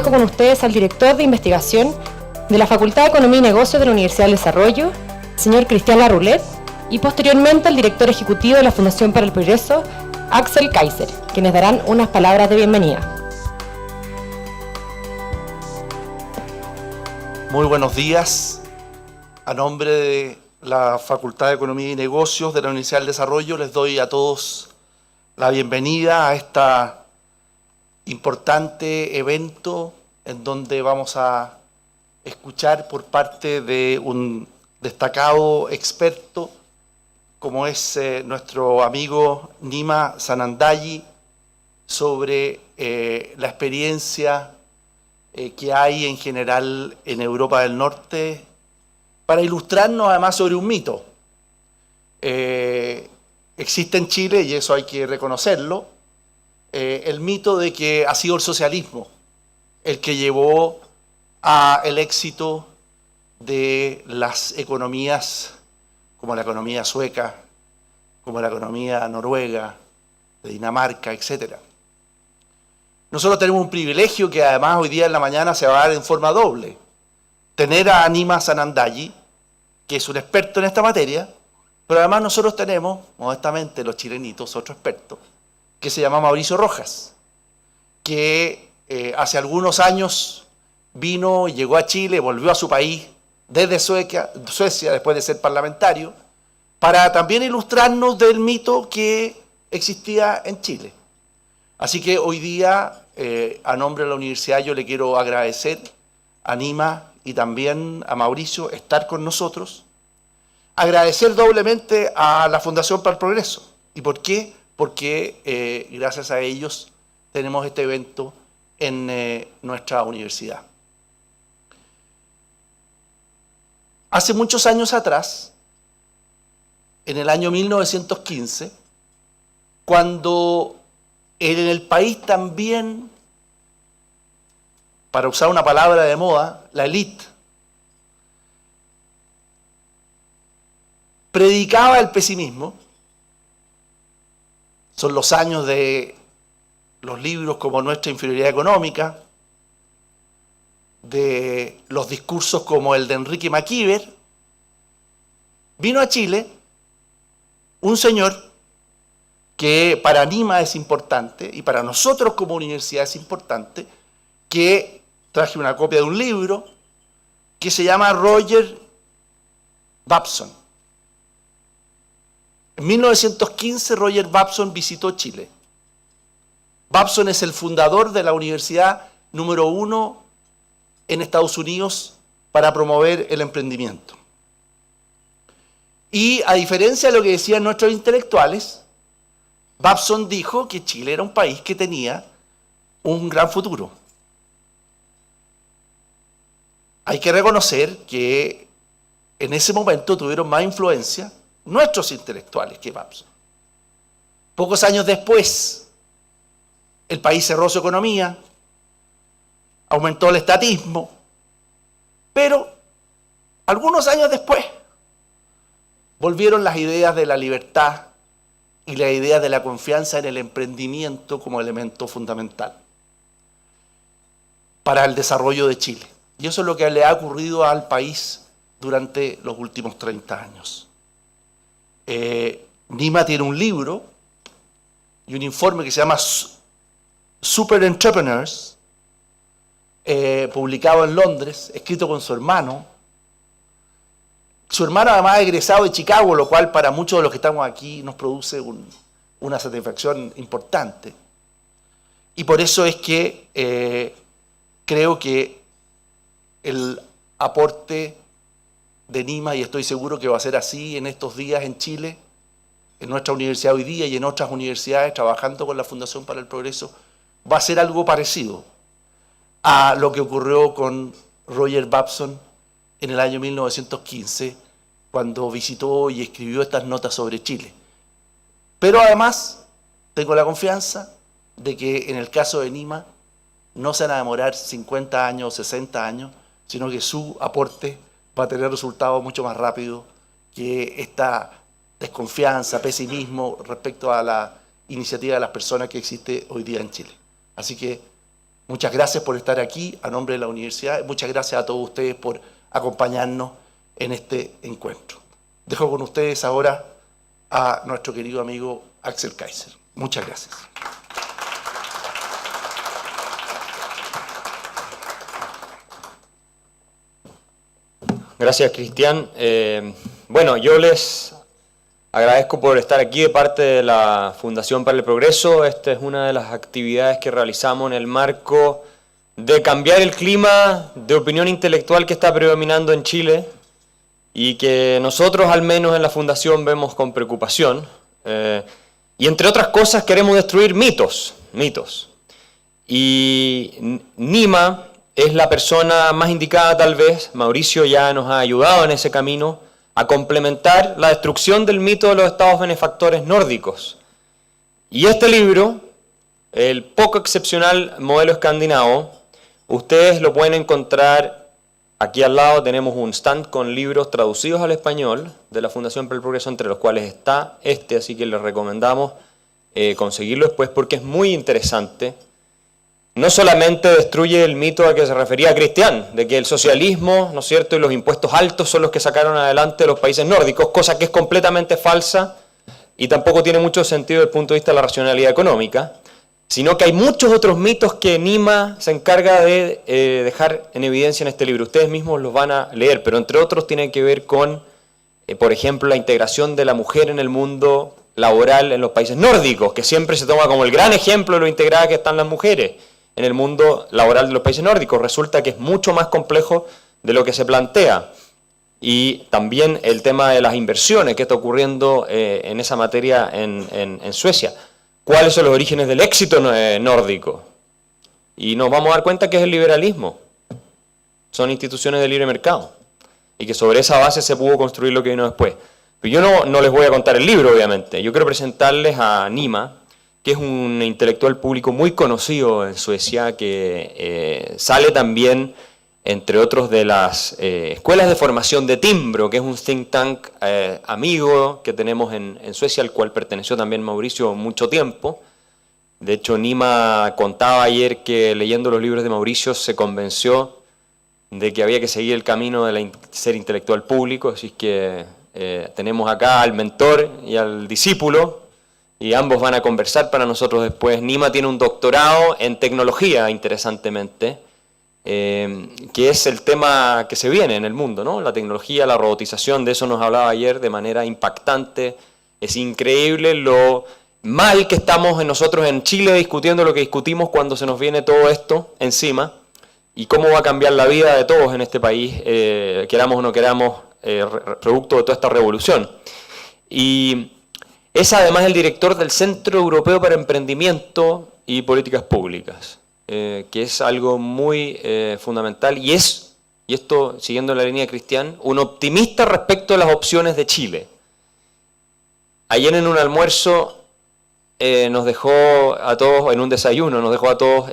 dejo con ustedes al director de investigación de la Facultad de Economía y Negocios de la Universidad del Desarrollo, señor Cristian Larroulet, y posteriormente al director ejecutivo de la Fundación para el Progreso, Axel Kaiser, quienes darán unas palabras de bienvenida. Muy buenos días. A nombre de la Facultad de Economía y Negocios de la Universidad del Desarrollo les doy a todos la bienvenida a este importante evento en donde vamos a escuchar por parte de un destacado experto como es nuestro amigo Nima Sanandaji sobre la experiencia que hay en general en Europa del Norte, para ilustrarnos además sobre un mito. Existe en Chile, y eso hay que reconocerlo, el mito de que ha sido el socialismo el que llevó al éxito de las economías como la economía sueca, como la economía noruega, de Dinamarca, etc. Nosotros tenemos un privilegio que además hoy día en la mañana se va a dar en forma doble. Tener a Nima Sanandaji, que es un experto en esta materia, pero además nosotros tenemos, modestamente los chilenitos, otro experto, que se llama Mauricio Rojas, que hace algunos años vino, llegó a Chile, volvió a su país desde Suecia, después de ser parlamentario, para también ilustrarnos del mito que existía en Chile. Así que hoy día, a nombre de la universidad, yo le quiero agradecer a Nima y también a Mauricio estar con nosotros. Agradecer doblemente a la Fundación para el Progreso. ¿Y por qué? Porque gracias a ellos tenemos este evento en nuestra universidad. Hace muchos años atrás, en el año 1915, cuando en el país también, para usar una palabra de moda, la élite predicaba el pesimismo. Son los años de los libros como Nuestra Inferioridad Económica, de los discursos como el de Enrique Maquiver. Vino a Chile un señor que para Nima es importante y para nosotros como universidad es importante, que traje una copia de un libro que se llama Roger Babson. En 1915 Roger Babson visitó Chile. Babson es el fundador de la universidad número 1 en Estados Unidos para promover el emprendimiento. Y a diferencia de lo que decían nuestros intelectuales, Babson dijo que Chile era un país que tenía un gran futuro. Hay que reconocer que en ese momento tuvieron más influencia nuestros intelectuales que Babson. Pocos años después, el país cerró su economía, aumentó el estatismo, pero algunos años después volvieron las ideas de la libertad y las ideas de la confianza en el emprendimiento como elemento fundamental para el desarrollo de Chile. Y eso es lo que le ha ocurrido al país durante los últimos 30 años. Nima tiene un libro y un informe que se llama Super Entrepreneurs, publicado en Londres, escrito con su hermano. Su hermano además es egresado de Chicago, lo cual para muchos de los que estamos aquí nos produce una satisfacción importante. Y por eso es que creo que el aporte de Nima, y estoy seguro que va a ser así en estos días en Chile, en nuestra universidad hoy día y en otras universidades, trabajando con la Fundación para el Progreso, va a ser algo parecido a lo que ocurrió con Roger Babson en el año 1915, cuando visitó y escribió estas notas sobre Chile. Pero además, tengo la confianza de que en el caso de Nima no se van a demorar 50 años o 60 años, sino que su aporte va a tener resultados mucho más rápido que esta desconfianza, pesimismo respecto a la iniciativa de las personas que existe hoy día en Chile. Así que Muchas gracias por estar aquí a nombre de la universidad. Muchas gracias a todos ustedes por acompañarnos en este encuentro. Dejo con ustedes ahora a nuestro querido amigo Axel Kaiser. Muchas gracias. Gracias, Cristian. Bueno, yo les agradezco por estar aquí de parte de la Fundación para el Progreso. Esta es una de las actividades que realizamos en el marco de cambiar el clima de opinión intelectual que está predominando en Chile y que nosotros, al menos en la Fundación, vemos con preocupación. Y entre otras cosas queremos destruir mitos. Y Nima es la persona más indicada tal vez. Mauricio ya nos ha ayudado en ese camino a complementar la destrucción del mito de los estados benefactores nórdicos. Y este libro, el poco excepcional modelo escandinavo, ustedes lo pueden encontrar aquí al lado. Tenemos un stand con libros traducidos al español de la Fundación para el Progreso, entre los cuales está este, así que les recomendamos conseguirlo después porque es muy interesante. No solamente destruye el mito al que se refería Cristian, de que el socialismo, ¿no es cierto?, y los impuestos altos son los que sacaron adelante los países nórdicos, cosa que es completamente falsa y tampoco tiene mucho sentido desde el punto de vista de la racionalidad económica, sino que hay muchos otros mitos que Nima se encarga de dejar en evidencia en este libro. Ustedes mismos los van a leer, pero entre otros tienen que ver con, por ejemplo, la integración de la mujer en el mundo laboral en los países nórdicos, que siempre se toma como el gran ejemplo de lo integradas que están las mujeres en el mundo laboral de los países nórdicos. Resulta que es mucho más complejo de lo que se plantea. Y también el tema de las inversiones que está ocurriendo en esa materia en Suecia. ¿Cuáles son los orígenes del éxito nórdico? Y nos vamos a dar cuenta que es el liberalismo. Son instituciones de libre mercado. Y que sobre esa base se pudo construir lo que vino después. Pero yo no les voy a contar el libro, obviamente. Yo quiero presentarles a Nima, que es un intelectual público muy conocido en Suecia, que sale también, entre otros, de las escuelas de formación de Timbro, que es un think tank amigo que tenemos en Suecia, al cual perteneció también Mauricio mucho tiempo. De hecho, Nima contaba ayer que leyendo los libros de Mauricio se convenció de que había que seguir el camino de ser intelectual público, así que tenemos acá al mentor y al discípulo, y ambos van a conversar para nosotros después. Nima tiene un doctorado en tecnología, interesantemente, que es el tema que se viene en el mundo, ¿no? La tecnología, la robotización, de eso nos hablaba ayer de manera impactante. Es increíble lo mal que estamos nosotros en Chile discutiendo lo que discutimos cuando se nos viene todo esto encima, y cómo va a cambiar la vida de todos en este país, queramos o no queramos, producto de toda esta revolución. Y es además el director del Centro Europeo para Emprendimiento y Políticas Públicas, que es algo muy fundamental, y esto siguiendo la línea de Cristian, un optimista respecto a las opciones de Chile. Ayer en un almuerzo nos dejó a todos, en un desayuno, nos dejó a todos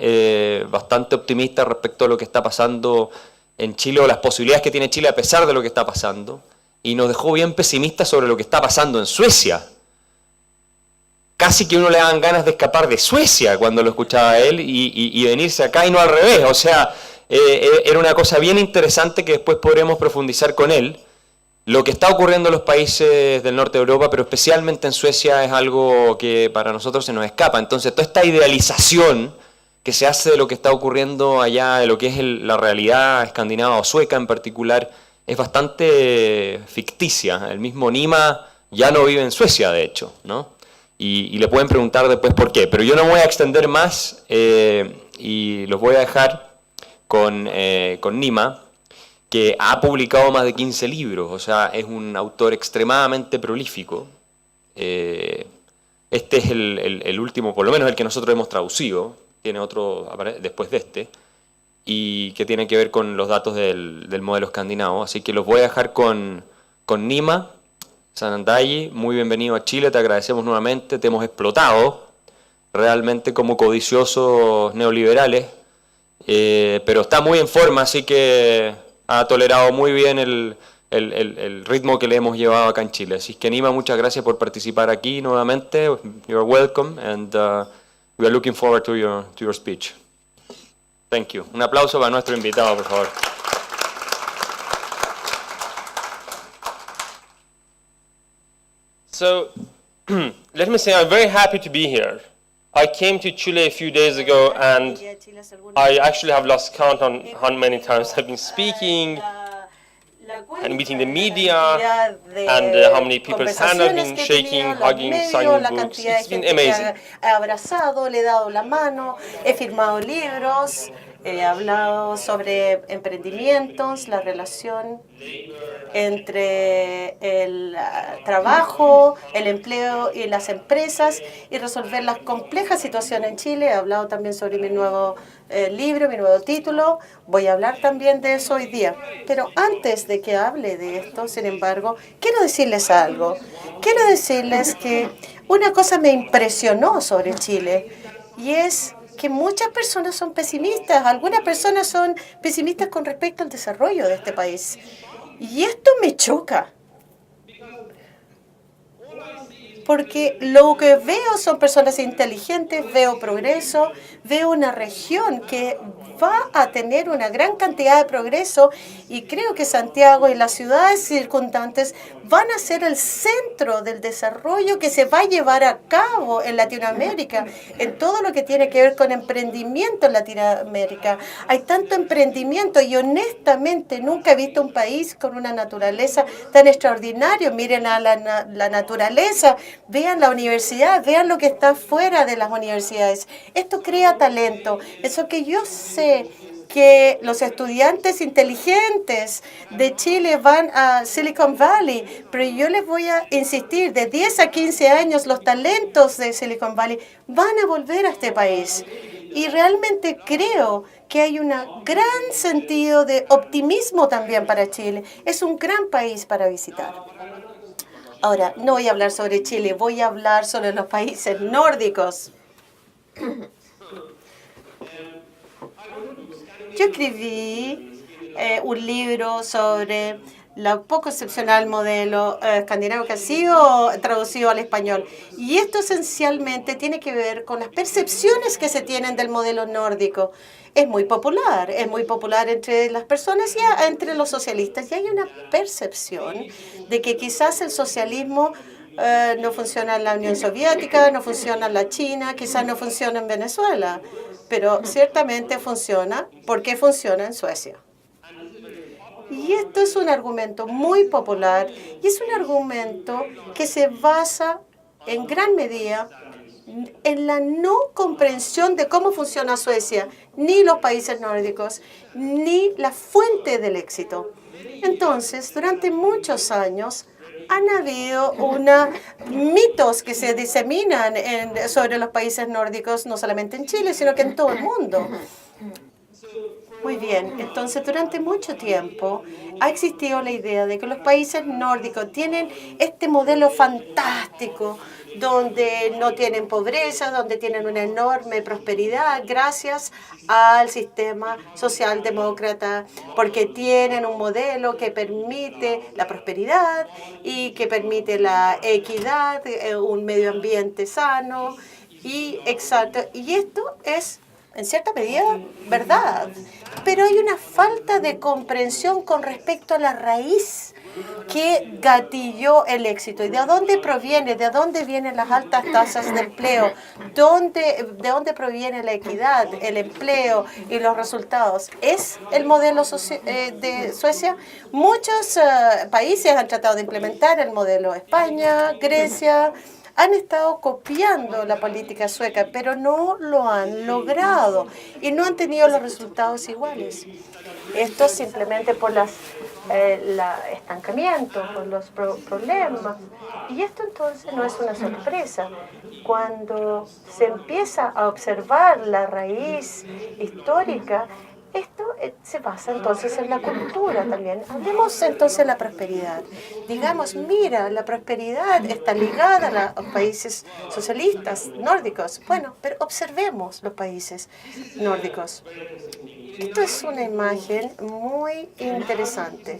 bastante optimistas respecto a lo que está pasando en Chile, o las posibilidades que tiene Chile a pesar de lo que está pasando, y nos dejó bien pesimistas sobre lo que está pasando en Suecia. Casi que uno le dan ganas de escapar de Suecia cuando lo escuchaba a él y venirse acá, y no al revés. O sea, era una cosa bien interesante que después podremos profundizar con él. Lo que está ocurriendo en los países del norte de Europa, pero especialmente en Suecia, es algo que para nosotros se nos escapa. Entonces, toda esta idealización que se hace de lo que está ocurriendo allá, de lo que es la realidad escandinava o sueca en particular, es bastante ficticia. El mismo Nima ya no vive en Suecia, de hecho, ¿no? Y le pueden preguntar después por qué. Pero yo no me voy a extender más y los voy a dejar con Nima, que ha publicado más de 15 libros. O sea, es un autor extremadamente prolífico. Este es el último, por lo menos el que nosotros hemos traducido. Tiene otro después de este. Y que tiene que ver con los datos del modelo escandinavo. Así que los voy a dejar con Nima Sanandaji. Muy bienvenido a Chile, te agradecemos nuevamente, te hemos explotado realmente como codiciosos neoliberales, pero está muy en forma, así que ha tolerado muy bien el ritmo que le hemos llevado acá en Chile. Así que Nima, muchas gracias por participar aquí nuevamente. You're welcome, and we are looking forward to your speech. Thank you. Un aplauso para nuestro invitado, por favor. So, let me say I'm very happy to be here. I came to Chile a few days ago and I actually have lost count on how many times I've been speaking and meeting the media and how many people's hands I've been shaking, hugging, signing books. It's been amazing. He abrazado, le he dado la mano, he firmado libros, he hablado sobre emprendimientos, la relación entre el trabajo, el empleo y las empresas y resolver las complejas situaciones en Chile. He hablado también sobre mi nuevo libro, mi nuevo título. Voy a hablar también de eso hoy día. Pero antes de que hable de esto, sin embargo, quiero decirles algo. Quiero decirles que una cosa me impresionó sobre Chile y es que muchas personas son pesimistas. Algunas personas son pesimistas con respecto al desarrollo de este país. Y esto me choca. Porque lo que veo son personas inteligentes, veo progreso, veo una región que va a tener una gran cantidad de progreso y creo que Santiago y las ciudades circundantes van a ser el centro del desarrollo que se va a llevar a cabo en Latinoamérica, en todo lo que tiene que ver con emprendimiento en Latinoamérica. Hay tanto emprendimiento y honestamente nunca he visto un país con una naturaleza tan extraordinaria. Miren a la naturaleza. Vean la universidad, vean lo que está fuera de las universidades. Esto crea talento. Eso que yo sé que los estudiantes inteligentes de Chile van a Silicon Valley, pero yo les voy a insistir, de 10 a 15 años los talentos de Silicon Valley van a volver a este país. Y realmente creo que hay un gran sentido de optimismo también para Chile. Es un gran país para visitar. Ahora, no voy a hablar sobre Chile, voy a hablar sobre los países nórdicos. Yo escribí un libro sobre el poco excepcional modelo escandinavo que ha sido traducido al español. Y esto esencialmente tiene que ver con las percepciones que se tienen del modelo nórdico. Es muy popular entre las personas y entre los socialistas. Y hay una percepción de que quizás el socialismo no funciona en la Unión Soviética, no funciona en la China, quizás no funciona en Venezuela, pero ciertamente funciona porque funciona en Suecia. Y esto es un argumento muy popular y es un argumento que se basa en gran medida en la no comprensión de cómo funciona Suecia, ni los países nórdicos, ni la fuente del éxito. Entonces, durante muchos años han habido mitos que se diseminan sobre los países nórdicos, no solamente en Chile, sino que en todo el mundo. Muy bien, entonces durante mucho tiempo ha existido la idea de que los países nórdicos tienen este modelo fantástico donde no tienen pobreza, donde tienen una enorme prosperidad gracias al sistema socialdemócrata, porque tienen un modelo que permite la prosperidad y que permite la equidad, un medio ambiente sano y exacto. Y esto es en cierta medida verdad, pero hay una falta de comprensión con respecto a la raíz que gatilló el éxito y de dónde proviene, de dónde vienen las altas tasas de empleo, de dónde proviene la equidad, el empleo y los resultados. ¿Es el modelo de Suecia? Muchos países han tratado de implementar el modelo. España, Grecia han estado copiando la política sueca, pero no lo han logrado y no han tenido los resultados iguales. Esto simplemente por el estancamiento, por los problemas. Y esto entonces no es una sorpresa. Cuando se empieza a observar la raíz histórica, esto se basa entonces en la cultura también. Hablemos entonces de la prosperidad. Digamos, mira, la prosperidad está ligada a los países socialistas nórdicos. Bueno, pero observemos los países nórdicos. Esto es una imagen muy interesante.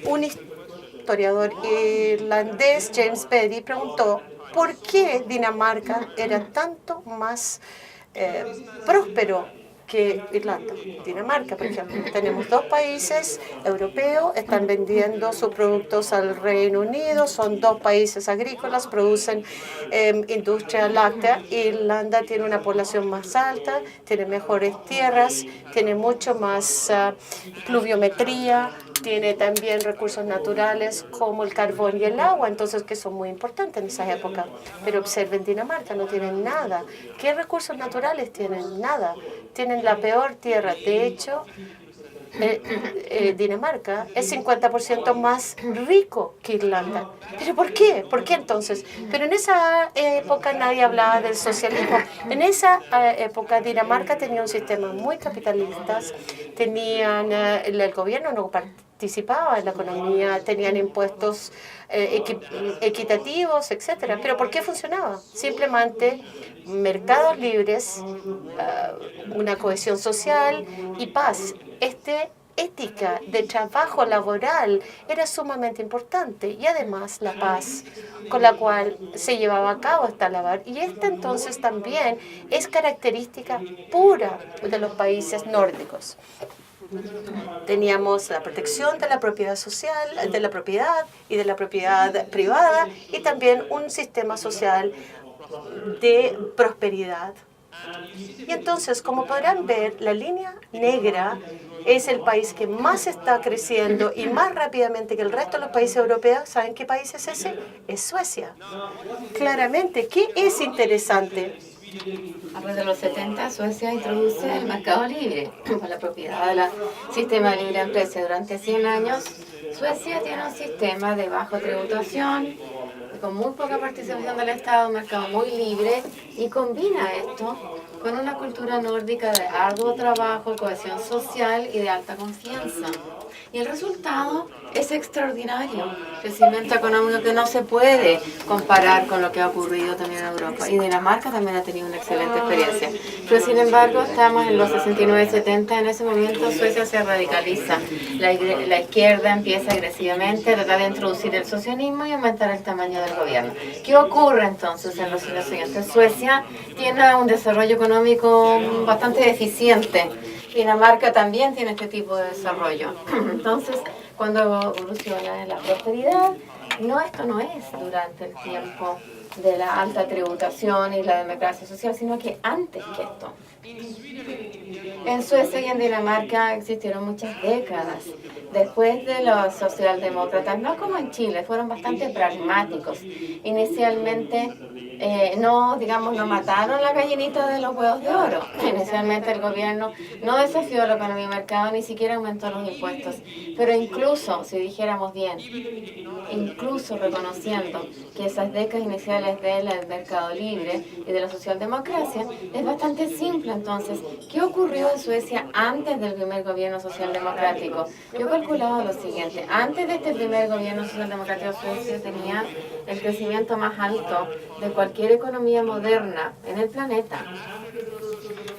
Un historiador irlandés, James Beattie, preguntó por qué Dinamarca era tanto más próspero que Irlanda. Dinamarca, por ejemplo. Tenemos 2 países europeos, están vendiendo sus productos al Reino Unido, son 2 países agrícolas, producen industria láctea. Irlanda tiene una población más alta, tiene mejores tierras, tiene mucho más pluviometría, tiene también recursos naturales como el carbón y el agua, entonces que son muy importantes en esa época. Pero observen Dinamarca, no tienen nada. ¿Qué recursos naturales tienen? Nada. Tienen la peor tierra. De hecho, Dinamarca es 50% más rico que Irlanda. ¿Pero por qué? ¿Por qué entonces? Pero en esa época nadie hablaba del socialismo. En esa época Dinamarca tenía un sistema muy capitalista, tenían el gobierno no participaba en la economía, tenían impuestos equitativos, etcétera. ¿Pero por qué funcionaba? Simplemente mercados libres, una cohesión social y paz. Ética de trabajo laboral era sumamente importante y además la paz con la cual se llevaba a cabo esta labor. Y esta entonces también es característica pura de los países nórdicos. Teníamos la protección de la propiedad social, de la propiedad y de la propiedad privada y también un sistema social de prosperidad. Y entonces, como podrán ver, la línea negra es el país que más está creciendo y más rápidamente que el resto de los países europeos. ¿Saben qué país es ese? Es Suecia. Claramente, ¿qué es interesante? A partir de los 70, Suecia introduce el mercado libre con la propiedad del sistema de libre empresa. Durante 100 años, Suecia tiene un sistema de baja tributación, con muy poca participación del Estado, un mercado muy libre, y combina esto con una cultura nórdica de arduo trabajo, cohesión social y de alta confianza. Y el resultado es extraordinario, crecimiento económico que no se puede comparar con lo que ha ocurrido también en Europa. Y Dinamarca también ha tenido una excelente experiencia. Pero sin embargo, estamos en los 69-70, en ese momento Suecia se radicaliza. La izquierda empieza agresivamente a tratar de introducir el socialismo y aumentar el tamaño del gobierno. ¿Qué ocurre entonces en los años siguientes? Suecia tiene un desarrollo económico bastante deficiente. Dinamarca también tiene este tipo de desarrollo. Entonces, cuando evoluciona la prosperidad, esto no es durante el tiempo de la alta tributación y la democracia social, sino que antes que esto. En Suecia y en Dinamarca existieron muchas décadas. Después de los socialdemócratas, no como en Chile, fueron bastante pragmáticos. Inicialmente no mataron la gallinita de los huevos de oro. Inicialmente el gobierno no desafió la economía de mercado, ni siquiera aumentó los impuestos. Pero incluso, si dijéramos bien, incluso reconociendo que esas décadas iniciales del mercado libre y de la socialdemocracia, es bastante simple entonces. ¿Qué ocurrió en Suecia antes del primer gobierno socialdemocrático? Yo he calculado lo siguiente. Antes de este primer gobierno socialdemocrático, Suecia tenía el crecimiento más alto de cualquier economía moderna en el planeta.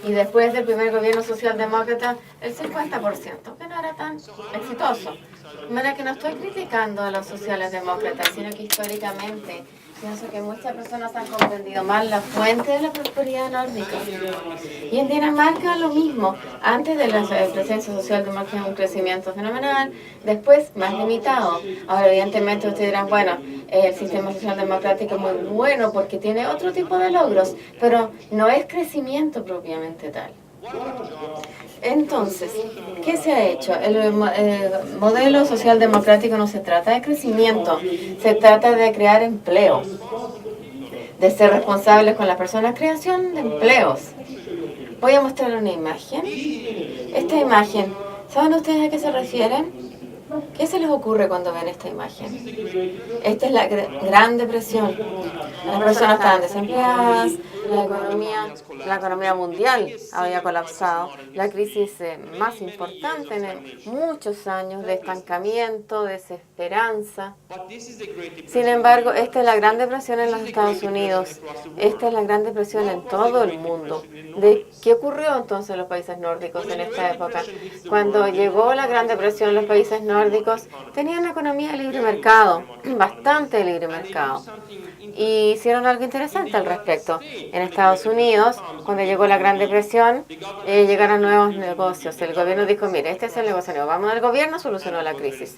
Y después del primer gobierno socialdemócrata, el 50%, que no era tan exitoso. De manera que no estoy criticando a los socialdemócratas, sino que históricamente pienso que muchas personas han comprendido mal la fuente de la prosperidad nórdica. Y en Dinamarca lo mismo. Antes de la presencia socialdemócrata, un crecimiento fenomenal, después más limitado. Ahora, evidentemente, ustedes dirán, bueno, el sistema socialdemocrático es muy bueno porque tiene otro tipo de logros, pero no es crecimiento propiamente tal. Entonces, ¿qué se ha hecho? El modelo socialdemocrático no se trata de crecimiento, se trata de crear empleo, de ser responsables con las personas, creación de empleos. Voy a mostrar una imagen. Esta imagen, ¿saben ustedes a qué se refieren? ¿Qué se les ocurre cuando ven esta imagen? Esta es la Gran Depresión. Las personas estaban desempleadas, la economía mundial había colapsado, la crisis más importante en muchos años de estancamiento, desesperanza. Sin embargo, esta es la Gran Depresión en los Estados Unidos, esta es la Gran Depresión en todo el mundo. ¿Qué ocurrió entonces en los países nórdicos en esta época? Cuando llegó la Gran Depresión, los países nórdicos tenían una economía de libre mercado, bastante libre mercado. Y hicieron algo interesante al respecto. En Estados Unidos, cuando llegó la Gran Depresión, llegaron nuevos negocios. El gobierno dijo, mire, este es el negocio nuevo. Vamos, el gobierno solucionó la crisis.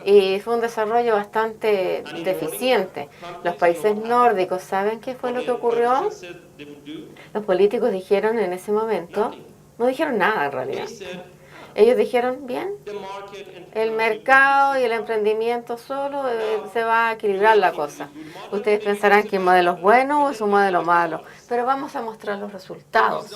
Y fue un desarrollo bastante deficiente. Los países nórdicos, ¿saben qué fue lo que ocurrió? Los políticos dijeron en ese momento, no dijeron nada en realidad. Ellos dijeron, bien, el mercado y el emprendimiento solo se va a equilibrar la cosa. Ustedes pensarán que el modelo es bueno o es un modelo malo, pero vamos a mostrar los resultados.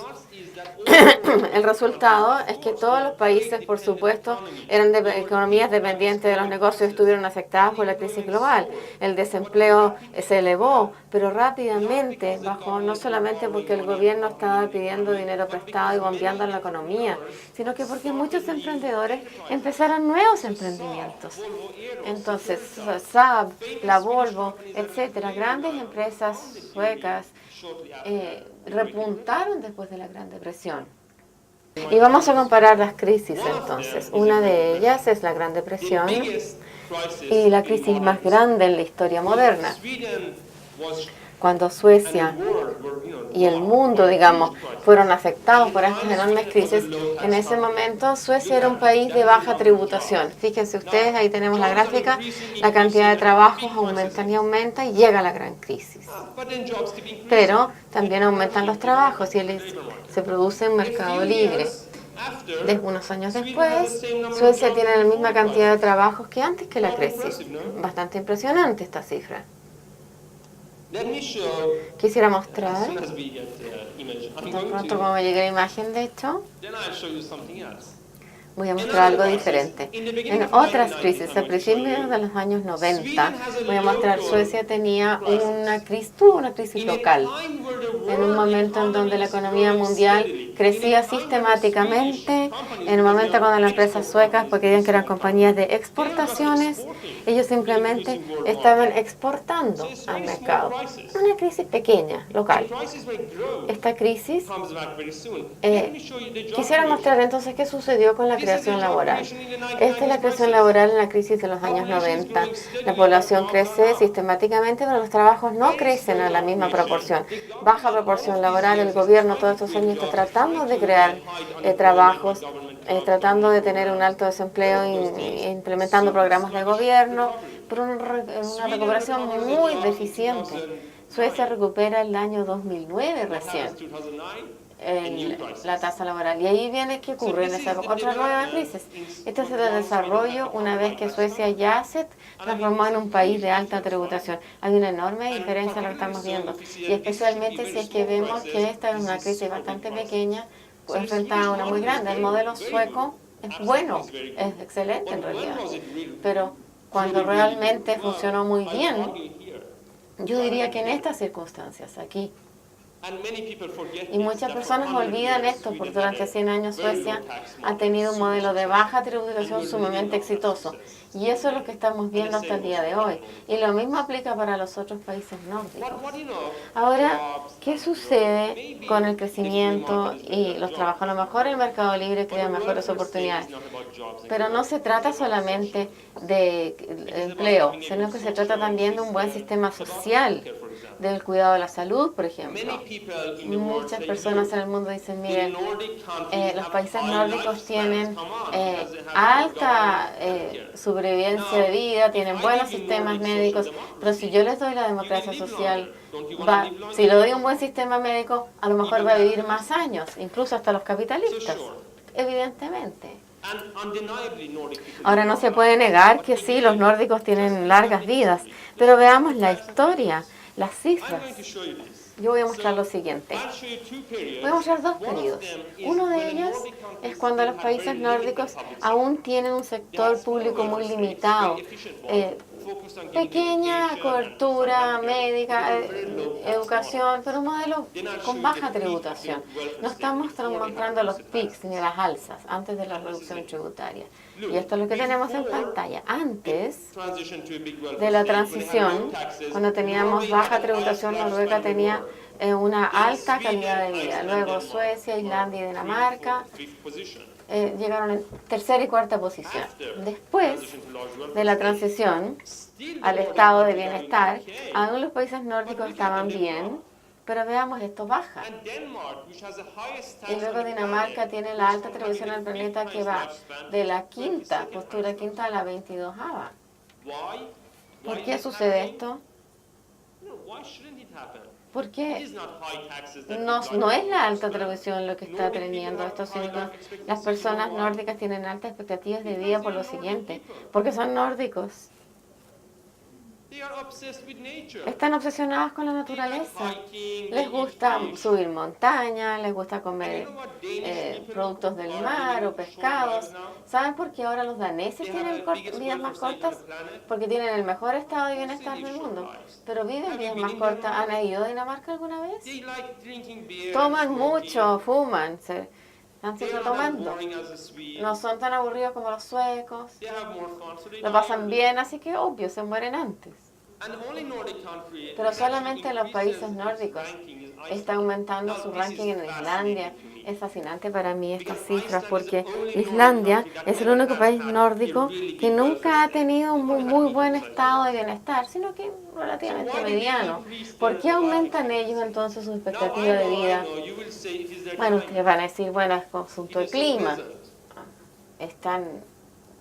El resultado es que todos los países, por supuesto, eran de economías dependientes de los negocios, estuvieron afectadas por la crisis global. El desempleo se elevó, pero rápidamente bajó, no solamente porque el gobierno estaba pidiendo dinero prestado y bombeando en la economía, sino que porque muchos emprendedores empezaron nuevos emprendimientos. Entonces, Saab, la Volvo, etcétera, grandes empresas suecas repuntaron después de la Gran Depresión. Y vamos a comparar las crisis entonces. Una de ellas es la Gran Depresión y la crisis más grande en la historia moderna. Cuando Suecia y el mundo, digamos, fueron afectados por estas enormes crisis, en ese momento Suecia era un país de baja tributación. Fíjense ustedes, ahí tenemos la gráfica, la cantidad de trabajos aumenta y llega la gran crisis. Pero también aumentan los trabajos y se produce un mercado libre. Unos años después, Suecia tiene la misma cantidad de trabajos que antes que la crisis. Bastante impresionante esta cifra. Quisiera mostrar, tan pronto como llegue la imagen, de hecho, voy a mostrar algo diferente. En otras crisis, a principios de los años 90, voy a mostrar, Suecia tenía tuvo una crisis local, en un momento en donde la economía mundial crecía sistemáticamente, en un momento cuando las empresas suecas, porque creían que eran compañías de exportaciones, ellos simplemente estaban exportando al mercado. Una crisis pequeña, local. Esta crisis, quisiera mostrar entonces qué sucedió con la creación laboral. Esta es la creación laboral en la crisis de los años 90. La población crece sistemáticamente, pero los trabajos no crecen a la misma proporción. Baja proporción laboral, el gobierno todos estos años está tratando de crear trabajos, tratando de tener un alto desempleo e implementando programas de gobierno, pero una recuperación muy deficiente. Suecia recupera el año 2009 recién la tasa laboral. Y ahí viene qué ocurre en esa otra nueva crisis. Este es el desarrollo una vez que Suecia ya se transformó en un país de alta tributación. Hay una enorme diferencia en lo que estamos viendo. Y especialmente si es que vemos que esta es una crisis bastante pequeña, pues enfrentada a una muy grande. El modelo sueco es bueno, es excelente en realidad. Pero cuando realmente funcionó muy bien, yo diría que en estas circunstancias, aquí, y muchas personas olvidan esto, porque durante 100 años Suecia ha tenido un modelo de baja tributación sumamente exitoso. Y eso es lo que estamos viendo hasta el día de hoy. Y lo mismo aplica para los otros países nórdicos. Ahora, ¿qué sucede con el crecimiento y los trabajos? A lo mejor el mercado libre crea mejores oportunidades. Pero no se trata solamente de empleo, sino que se trata también de un buen sistema social, del cuidado de la salud, por ejemplo. Muchas personas en el mundo dicen, miren, los países nórdicos tienen alta sobrevivencia de vida, tienen buenos sistemas médicos, pero si yo les doy la democracia social, si le doy un buen sistema médico, a lo mejor va a vivir más años, incluso hasta los capitalistas, evidentemente. Ahora, no se puede negar que sí, los nórdicos tienen largas vidas, pero veamos la historia, las cifras. Yo voy a mostrar lo siguiente. Voy a mostrar dos periodos. Uno de ellos es cuando los países nórdicos aún tienen un sector público muy limitado. Pequeña cobertura médica, educación, pero un modelo con baja tributación. No estamos mostrando los pics ni las alzas antes de la reducción tributaria. Y esto es lo que tenemos en pantalla. Antes de la transición, cuando teníamos baja tributación, Noruega tenía una alta calidad de vida. Luego Suecia, Islandia y Dinamarca llegaron en tercera y cuarta posición. Después de la transición al estado de bienestar, aún los países nórdicos estaban bien, Pero veamos, esto baja. And Denmark, which has the highest Y tax luego on the Dinamarca planet, tiene la alta is atribución al planeta que va highest lifespan, de la but quinta, second postura highest. quinta, a la 22ª. Why? ¿Por Why qué is this sucede happening? esto? No, why shouldn't it happen? ¿Por It qué? is not high taxes that No, decide no es the la alta lifespan. atribución lo que está Nordic people teniendo have esto, sino high que life expectancy. las personas You know why? nórdicas tienen altas expectativas de Because vida they por are lo Nordic siguiente, people. porque son nórdicos. They are obsessed with nature. Están obsesionados con la They like naturaleza. hiking, Les they eat gusta fish. subir montañas, les gusta And comer you know what Danish people productos del are mar living o short pescados. lives now? ¿Saben por qué ahora los daneses They have tienen the biggest vidas más welfare state on cortas? the planet. Porque tienen el mejor estado de Of course bienestar they live del short mundo. lives. Pero viven Have you vidas been más in cortas. Denmark? ¿Han ido a Dinamarca alguna vez? They like drinking beer and Toman smoking. mucho, fuman, están They siempre are not as tomando. boring as the Swedes. No son tan aburridos como los suecos. They have more fun, so they Lo die pasan early. bien, así que obvio, se mueren antes. And the only Nordic country Pero that solamente actually los países increases its nórdicos ranking is está Iceland. aumentando Now, su this ranking is en Islandia. fascinating to me. Es fascinante para mí estas Because cifras Iceland is porque the only Islandia Nordic country es el that único has país had a nórdico really que big nunca welfare ha tenido un state. muy buen They have estado de bienestar, sino que relativamente So why did they mediano. increase ¿Por their qué aumentan life ellos entonces su Now, expectativa de vida? you will say it is their Bueno, time. ustedes van a decir, bueno, es conjunto de It is so clima. pleasant. Están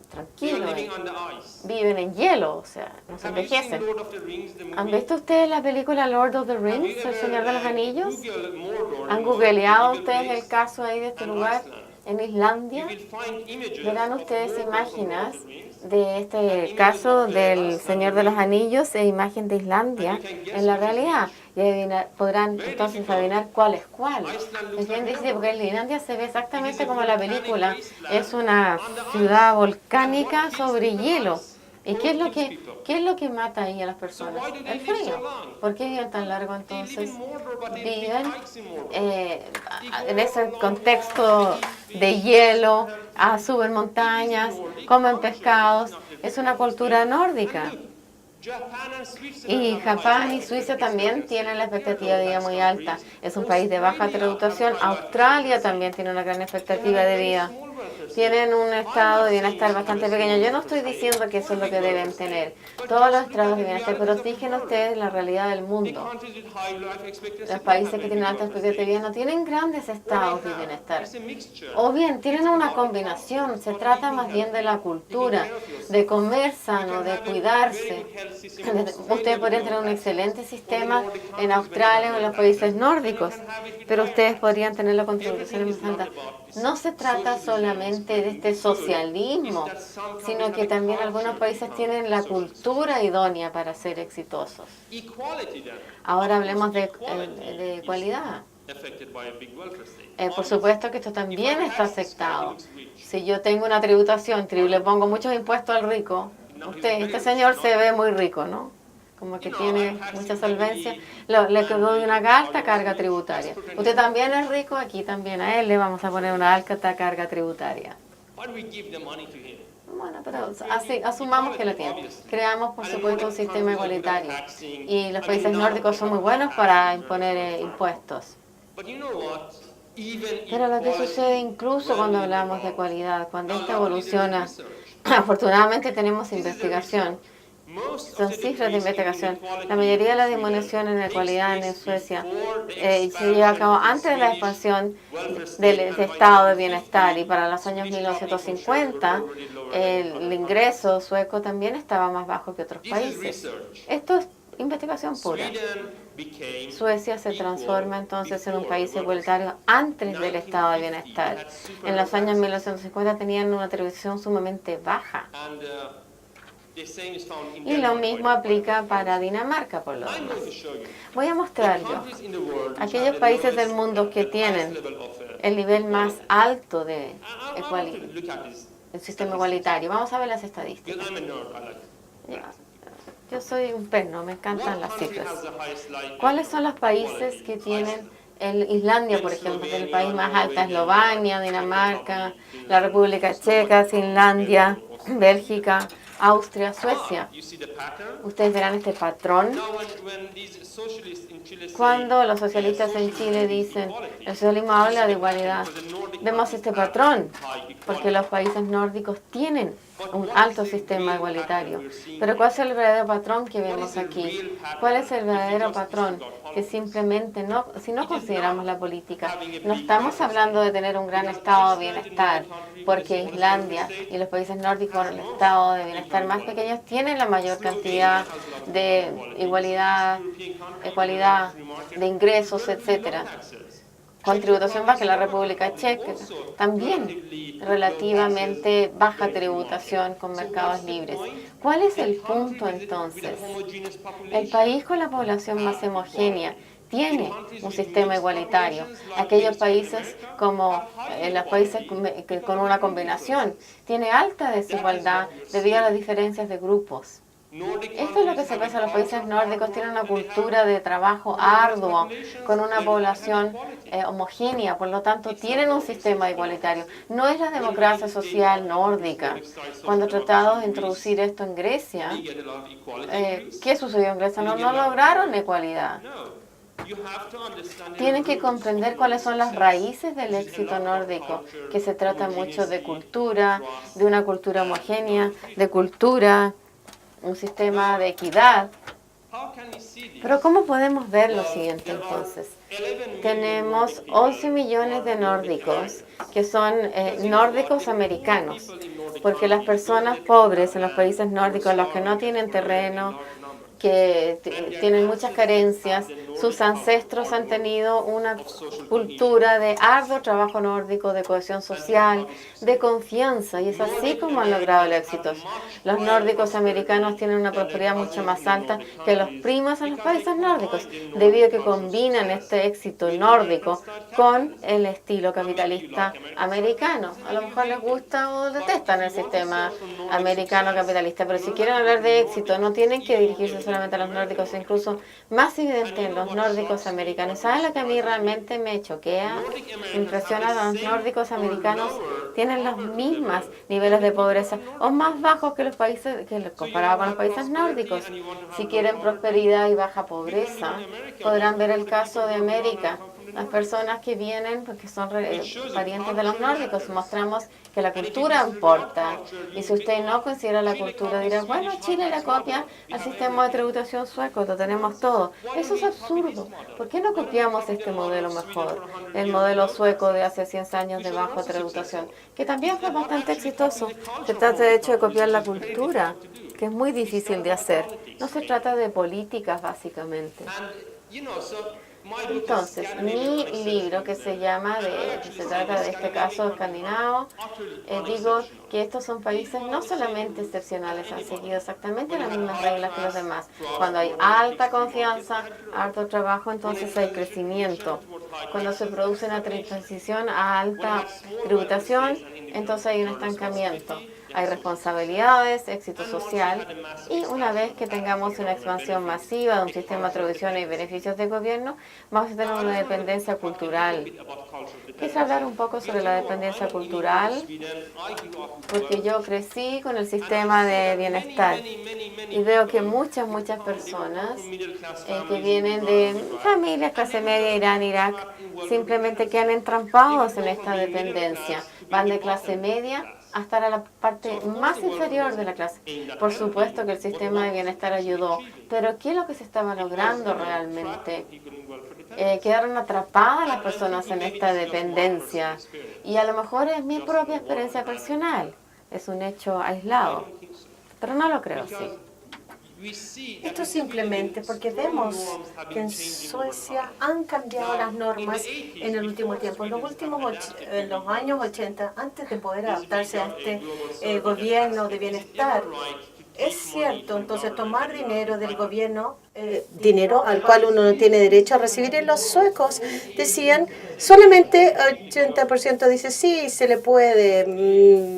They are tranquilos, living on the ice. viven en hielo, o sea, no se Have you seen envejecen. Lord of the Rings, the ¿Han movie? visto ustedes la película Lord of the Have Rings, you El Señor de los ever, Anillos? Googled Mordor ¿Han and googleado the ustedes place el caso ahí de este and lugar Iceland? en You Islandia? will find images Verán of ustedes Mordor from Lord of imágenes the Rings. de este caso del Señor de los Anillos e imagen de Islandia en la realidad. Y podrán entonces adivinar cuál es cuál. Es bien difícil porque en Islandia se ve exactamente como la película. Es una ciudad volcánica sobre hielo. ¿Y qué es lo que mata ahí a las personas? El frío. ¿Por qué viven tan largo They live entonces? in Mordor, but they Viven dig hikes in Mordor. en ese contexto de hielo, suben montañas, comen pescados. Es una cultura nórdica. Japan and Switzerland Y have Japón high y Suiza también tienen la expectativa de vida muy alta. Es un país de baja tributación. Australia también tiene una gran expectativa de vida. Tienen un estado de bienestar bastante pequeño. Yo no estoy diciendo que eso es lo que deben tener. Todos los estados de bienestar, pero fíjense ustedes la realidad del mundo. countries with high life expectancy Los don't países have que a tienen big alta welfare expectativa de vida state. no tienen grandes estados de bienestar. It's a mixture. O bien, tienen una combinación. Se trata más bien de la cultura, de comer sano, de cuidarse. Ustedes podrían tener un excelente sistema en Australia o en los países nórdicos, pero ustedes podrían tener con tributaciones más altas. No se trata solamente de este socialismo, sino que también algunos países tienen la cultura idónea para ser exitosos. Equality then, Ahora hablemos de igualdad. affected by a big welfare state. Por supuesto que esto también está aceptado. Si yo tengo una tributación, le pongo muchos impuestos al rico, este señor se ve muy rico, ¿no? Como que tiene mucha solvencia, le doy una alta carga tributaria. Usted también es rico, aquí también a él le vamos a poner una alta carga tributaria. Why do we give the money to him? Bueno, pero asumamos que lo tiene. Creamos, por supuesto, un sistema igualitario. Y los países nórdicos son muy buenos para imponer impuestos. But you know what? Even Pero lo que equality, sucede incluso cuando hablamos de cualidad, cuando now esta luckily there is evoluciona, research. afortunadamente tenemos investigación, Most of son the cifras de decrease in investigación. inequality La mayoría de la in Sweden disminución en la takes equalidad en place Suecia before the se lleva a cabo expansion of antes de la Swedish expansión welfare state, del and by estado de 1950, bienestar, y para los años Swedish poverty controls 1950 were already lower than el other ingreso sueco también estaba más bajo que otros countries. This is países. research. Esto es investigación pura. Sweden became Suecia se equal transforma entonces en un before país the welfare igualitario antes del estado de bienestar. En los años 1950 tenían una tributación sumamente baja. And, the same is found in Y lo Denmark, mismo by the way. aplica para Dinamarca, por lo I'm demás. going to show you. Voy a mostrar yo Countries in the world which aquellos have the países del lowest, mundo que the highest tienen level of, el nivel más alto de I want to look at this. el sistema igualitario. Vamos a ver las estadísticas. Because I'm a nerd, I like it. Ya. Yo soy un perno, me encantan las What country cifras. has the highest life ¿Cuáles son los países que tienen Islandia, por ejemplo, que es el país más alto? Eslovenia, Dinamarca, la República Checa, Finlandia, Bélgica, Austria, Suecia. Ustedes verán este patrón. Cuando los socialistas en Chile dicen, el socialismo habla de igualdad, vemos este patrón, porque los países nórdicos tienen un alto sistema igualitario. Pero ¿cuál es el verdadero patrón que vemos aquí? ¿Cuál es el verdadero patrón? Que simplemente si no consideramos la política, no estamos hablando de tener un gran estado de bienestar, porque Islandia y los países nórdicos, el estado de bienestar más pequeños, tienen la mayor cantidad de igualdad de ingresos, etcétera. Con tributación baja, la República Checa también relativamente baja tributación con mercados libres. ¿Cuál es el punto entonces? El país con la población más homogénea tiene un sistema igualitario. Aquellos países como los países con una combinación tiene alta desigualdad debido a las diferencias de grupos. Esto es lo que se pasa a los países nórdicos, tienen una cultura de trabajo arduo, con una población homogénea, por lo tanto tienen un sistema igualitario. No es la democracia social nórdica. Cuando tratamos de introducir esto en Grecia, ¿qué sucedió en Grecia? No lograron igualdad. Tienen que comprender cuáles son las raíces del éxito nórdico, que se trata mucho de cultura, de una cultura homogénea, de cultura, un sistema de equidad. Pero ¿cómo podemos ver lo siguiente entonces? Tenemos 11 millones de nórdicos que son nórdicos americanos, porque las personas pobres en los países nórdicos, los que no tienen terreno, que tienen muchas carencias, sus ancestros han tenido una cultura de arduo trabajo nórdico, de cohesión social, de confianza, y es así como han logrado el éxito. Los nórdicos americanos tienen una prosperidad mucho más alta que los primos en los países nórdicos, debido a que combinan este éxito nórdico con el estilo capitalista americano. A lo mejor les gusta o detestan el sistema americano capitalista, pero si quieren hablar de éxito, no tienen que dirigirse solamente a los nórdicos, incluso más evidente en los nórdicos americanos. ¿Saben lo que a mí realmente me choquea? Me impresiona, los nórdicos americanos tienen los mismos niveles de pobreza o más bajos que los países, comparado con los países nórdicos. Si quieren prosperidad y baja pobreza, podrán ver el caso de América. Las personas que vienen, porque son parientes de los nórdicos, mostramos que la cultura importa. Y si usted no considera la cultura, dirá, bueno, Chile le copia al sistema de tributación sueco, lo tenemos todo. Eso es absurdo. ¿Por qué no copiamos este modelo mejor? El modelo sueco de hace 100 años de baja tributación, que también fue bastante exitoso. Se trata de hecho de copiar la cultura, que es muy difícil de hacer. No se trata de políticas, básicamente. Entonces, mi libro que se trata de este caso escandinavo, digo que estos son países no solamente excepcionales, han seguido exactamente las mismas reglas que los demás. Cuando hay alta confianza, alto trabajo, entonces hay crecimiento. Cuando se produce una transición a alta tributación, entonces hay un estancamiento. Hay responsabilidades, éxito social, y una vez que tengamos una expansión masiva de un sistema de tributación y beneficios de gobierno, vamos a tener una dependencia cultural. Quise hablar un poco sobre la dependencia cultural, porque yo crecí con el sistema de bienestar y veo que muchas personas que vienen de familias clase media, Irán, Irak, simplemente quedan entrampados en esta dependencia. Van de clase media hasta la parte más inferior de la clase. Por supuesto que el sistema de bienestar ayudó, pero ¿qué es lo que se estaba logrando realmente? Quedaron atrapadas las personas en esta dependencia, y a lo mejor es mi propia experiencia personal, es un hecho aislado, pero no lo creo así. Esto simplemente porque vemos que en Suecia han cambiado las normas en el último tiempo. En los años 80, antes de poder adaptarse a este gobierno de bienestar, es cierto, entonces tomar dinero del gobierno, dinero al cual uno no tiene derecho a recibir, en los suecos decían, solamente 80% dice sí, se le puede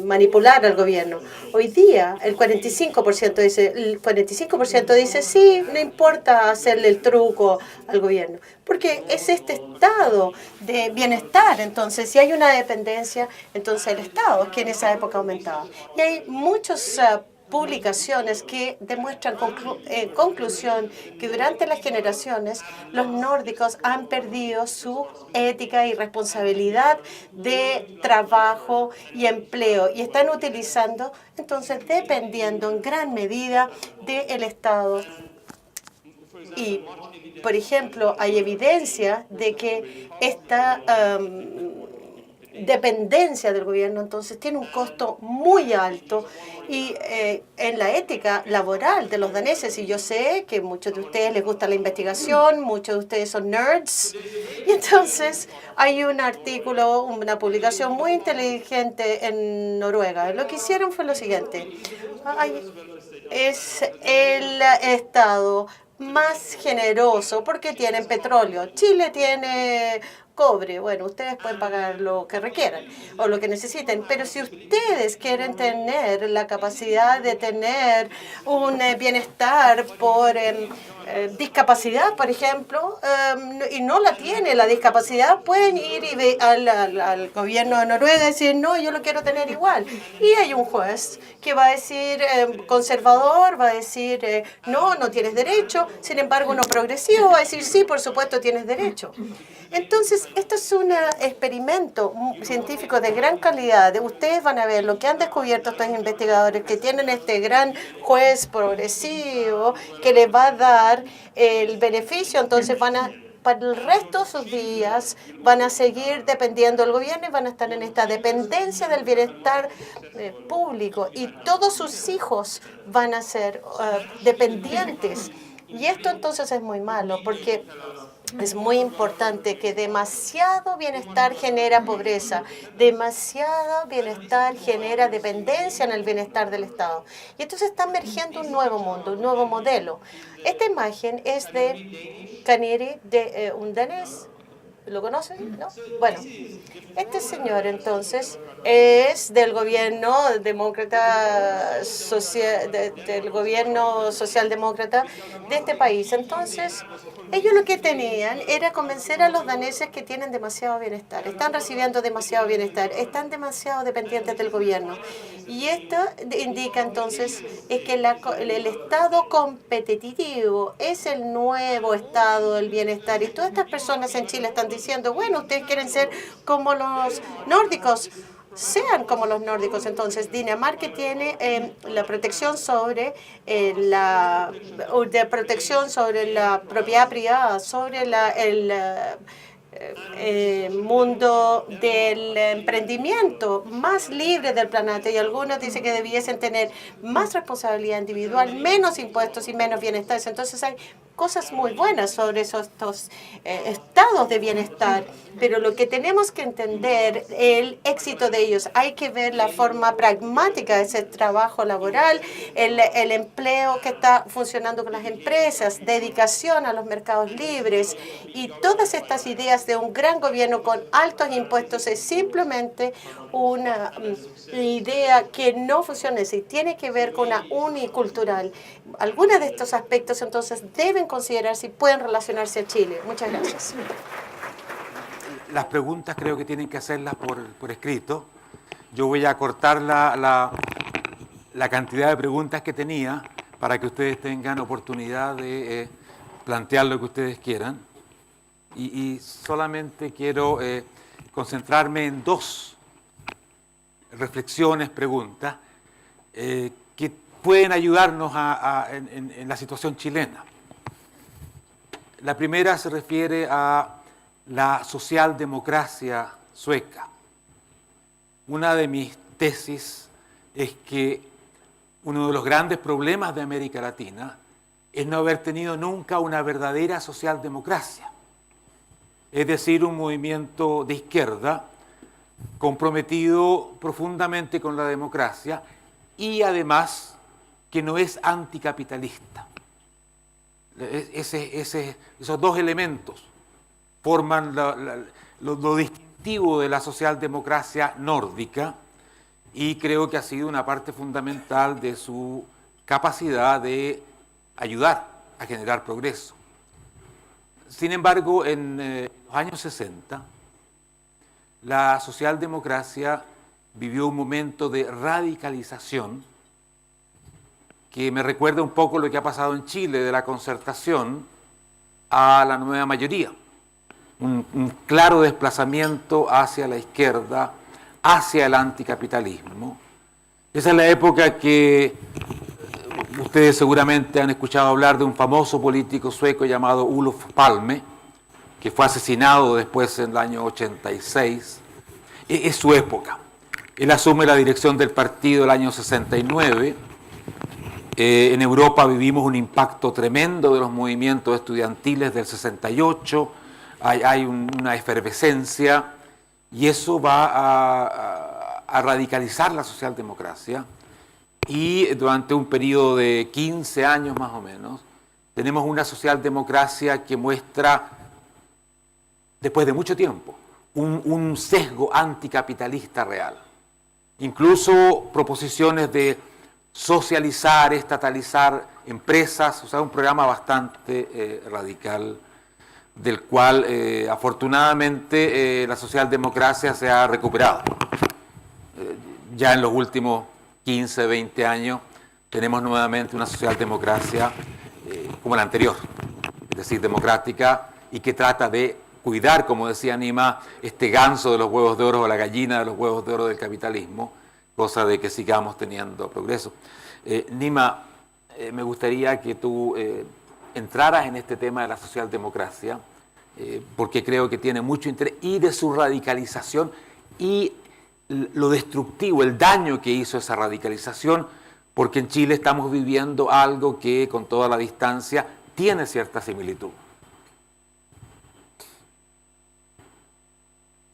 manipular al gobierno. Hoy día el 45% dice sí, no importa hacerle el truco al gobierno, porque es este estado de bienestar. Entonces, si hay una dependencia, entonces el Estado, que en esa época aumentaba. Y hay muchos publicaciones que demuestran en conclusión que durante las generaciones los nórdicos han perdido su ética y responsabilidad de trabajo y empleo y están utilizando, entonces dependiendo en gran medida del Estado. Y, por ejemplo, hay evidencia de que esta dependencia del gobierno entonces tiene un costo muy alto y en la ética laboral de los daneses, y yo sé que muchos de ustedes les gusta la investigación, muchos de ustedes son nerds, y entonces hay un artículo, una publicación muy inteligente en Noruega. Lo que hicieron fue lo siguiente: es el estado más generoso porque tienen petróleo. Chile tiene cobre. Bueno, ustedes pueden pagar lo que requieran o lo que necesiten, pero si ustedes quieren tener la capacidad de tener un bienestar por discapacidad, por ejemplo, y no la tiene la discapacidad, pueden ir al gobierno de Noruega y decir, no, yo lo quiero tener igual. Y hay un juez que va a decir, conservador, va a decir, no, no tienes derecho. Sin embargo, uno progresivo va a decir, sí, por supuesto, tienes derecho. Entonces, esto es un experimento científico de gran calidad. Ustedes van a ver lo que han descubierto estos investigadores, que tienen este gran juez progresivo que les va a dar el beneficio. Entonces, para el resto de sus días van a seguir dependiendo del gobierno y van a estar en esta dependencia del bienestar público. Y todos sus hijos van a ser dependientes. Y esto entonces es muy malo porque es muy importante que demasiado bienestar genera pobreza, demasiado bienestar genera dependencia en el bienestar del Estado. Y entonces está emergiendo un nuevo mundo, un nuevo modelo. Esta imagen es de Kaniri, de un danés. ¿Lo conocen? ¿No? Bueno, este señor entonces es del gobierno demócrata, del gobierno socialdemócrata de este país. Entonces, ellos lo que tenían era convencer a los daneses que tienen demasiado bienestar, están recibiendo demasiado bienestar, están demasiado dependientes del gobierno. Y esto indica entonces es que el estado competitivo es el nuevo estado del bienestar. Y todas estas personas en Chile están diciendo, bueno, ustedes quieren ser como los nórdicos, sean como los nórdicos. Entonces, Dinamarca tiene la protección sobre la propiedad privada, sobre el mundo del emprendimiento más libre del planeta, y algunos dicen que debiesen tener más responsabilidad individual, menos impuestos y menos bienestar. Entonces hay cosas muy buenas sobre estos estados de bienestar, pero lo que tenemos que entender el éxito de ellos, hay que ver la forma pragmática de ese trabajo laboral, el empleo que está funcionando con las empresas, dedicación a los mercados libres, y todas estas ideas de un gran gobierno con altos impuestos es simplemente una idea que no funciona y tiene que ver con una unicultural. Algunos de estos aspectos entonces deben considerarse y pueden relacionarse a Chile. Muchas gracias. Las preguntas creo que tienen que hacerlas por escrito. Yo voy a cortar la cantidad de preguntas que tenía para que ustedes tengan oportunidad de plantear lo que ustedes quieran. Y solamente quiero concentrarme en dos reflexiones, preguntas, que pueden ayudarnos en la situación chilena. La primera se refiere a la socialdemocracia sueca. Una de mis tesis es que uno de los grandes problemas de América Latina es no haber tenido nunca una verdadera socialdemocracia, es decir, un movimiento de izquierda comprometido profundamente con la democracia y además que no es anticapitalista. Esos dos elementos forman lo distintivo de la socialdemocracia nórdica, y creo que ha sido una parte fundamental de su capacidad de ayudar a generar progreso. Sin embargo, en los años 60, la socialdemocracia vivió un momento de radicalización que me recuerda un poco lo que ha pasado en Chile, de la concertación a la nueva mayoría. Un claro desplazamiento hacia la izquierda, hacia el anticapitalismo. Esa es la época que ustedes seguramente han escuchado hablar de un famoso político sueco llamado Olof Palme, que fue asesinado después en el año 86. Es su época. Él asume la dirección del partido el año 69. En Europa vivimos un impacto tremendo de los movimientos estudiantiles del 68. Hay una efervescencia y eso va a radicalizar la socialdemocracia. Y durante un periodo de 15 años más o menos, tenemos una socialdemocracia que muestra, después de mucho tiempo, un sesgo anticapitalista real. Incluso proposiciones de socializar, estatalizar empresas, o sea, un programa bastante radical, del cual afortunadamente la socialdemocracia se ha recuperado. Ya en los últimos 15, 20 años tenemos nuevamente una socialdemocracia como la anterior, es decir, democrática, y que trata de cuidar, como decía Nima, este ganso de los huevos de oro o la gallina de los huevos de oro del capitalismo, cosa de que sigamos teniendo progreso. Nima, me gustaría que tú entraras en este tema de la socialdemocracia, porque creo que tiene mucho interés, y de su radicalización y lo destructivo, el daño que hizo esa radicalización, porque en Chile estamos viviendo algo que con toda la distancia tiene cierta similitud.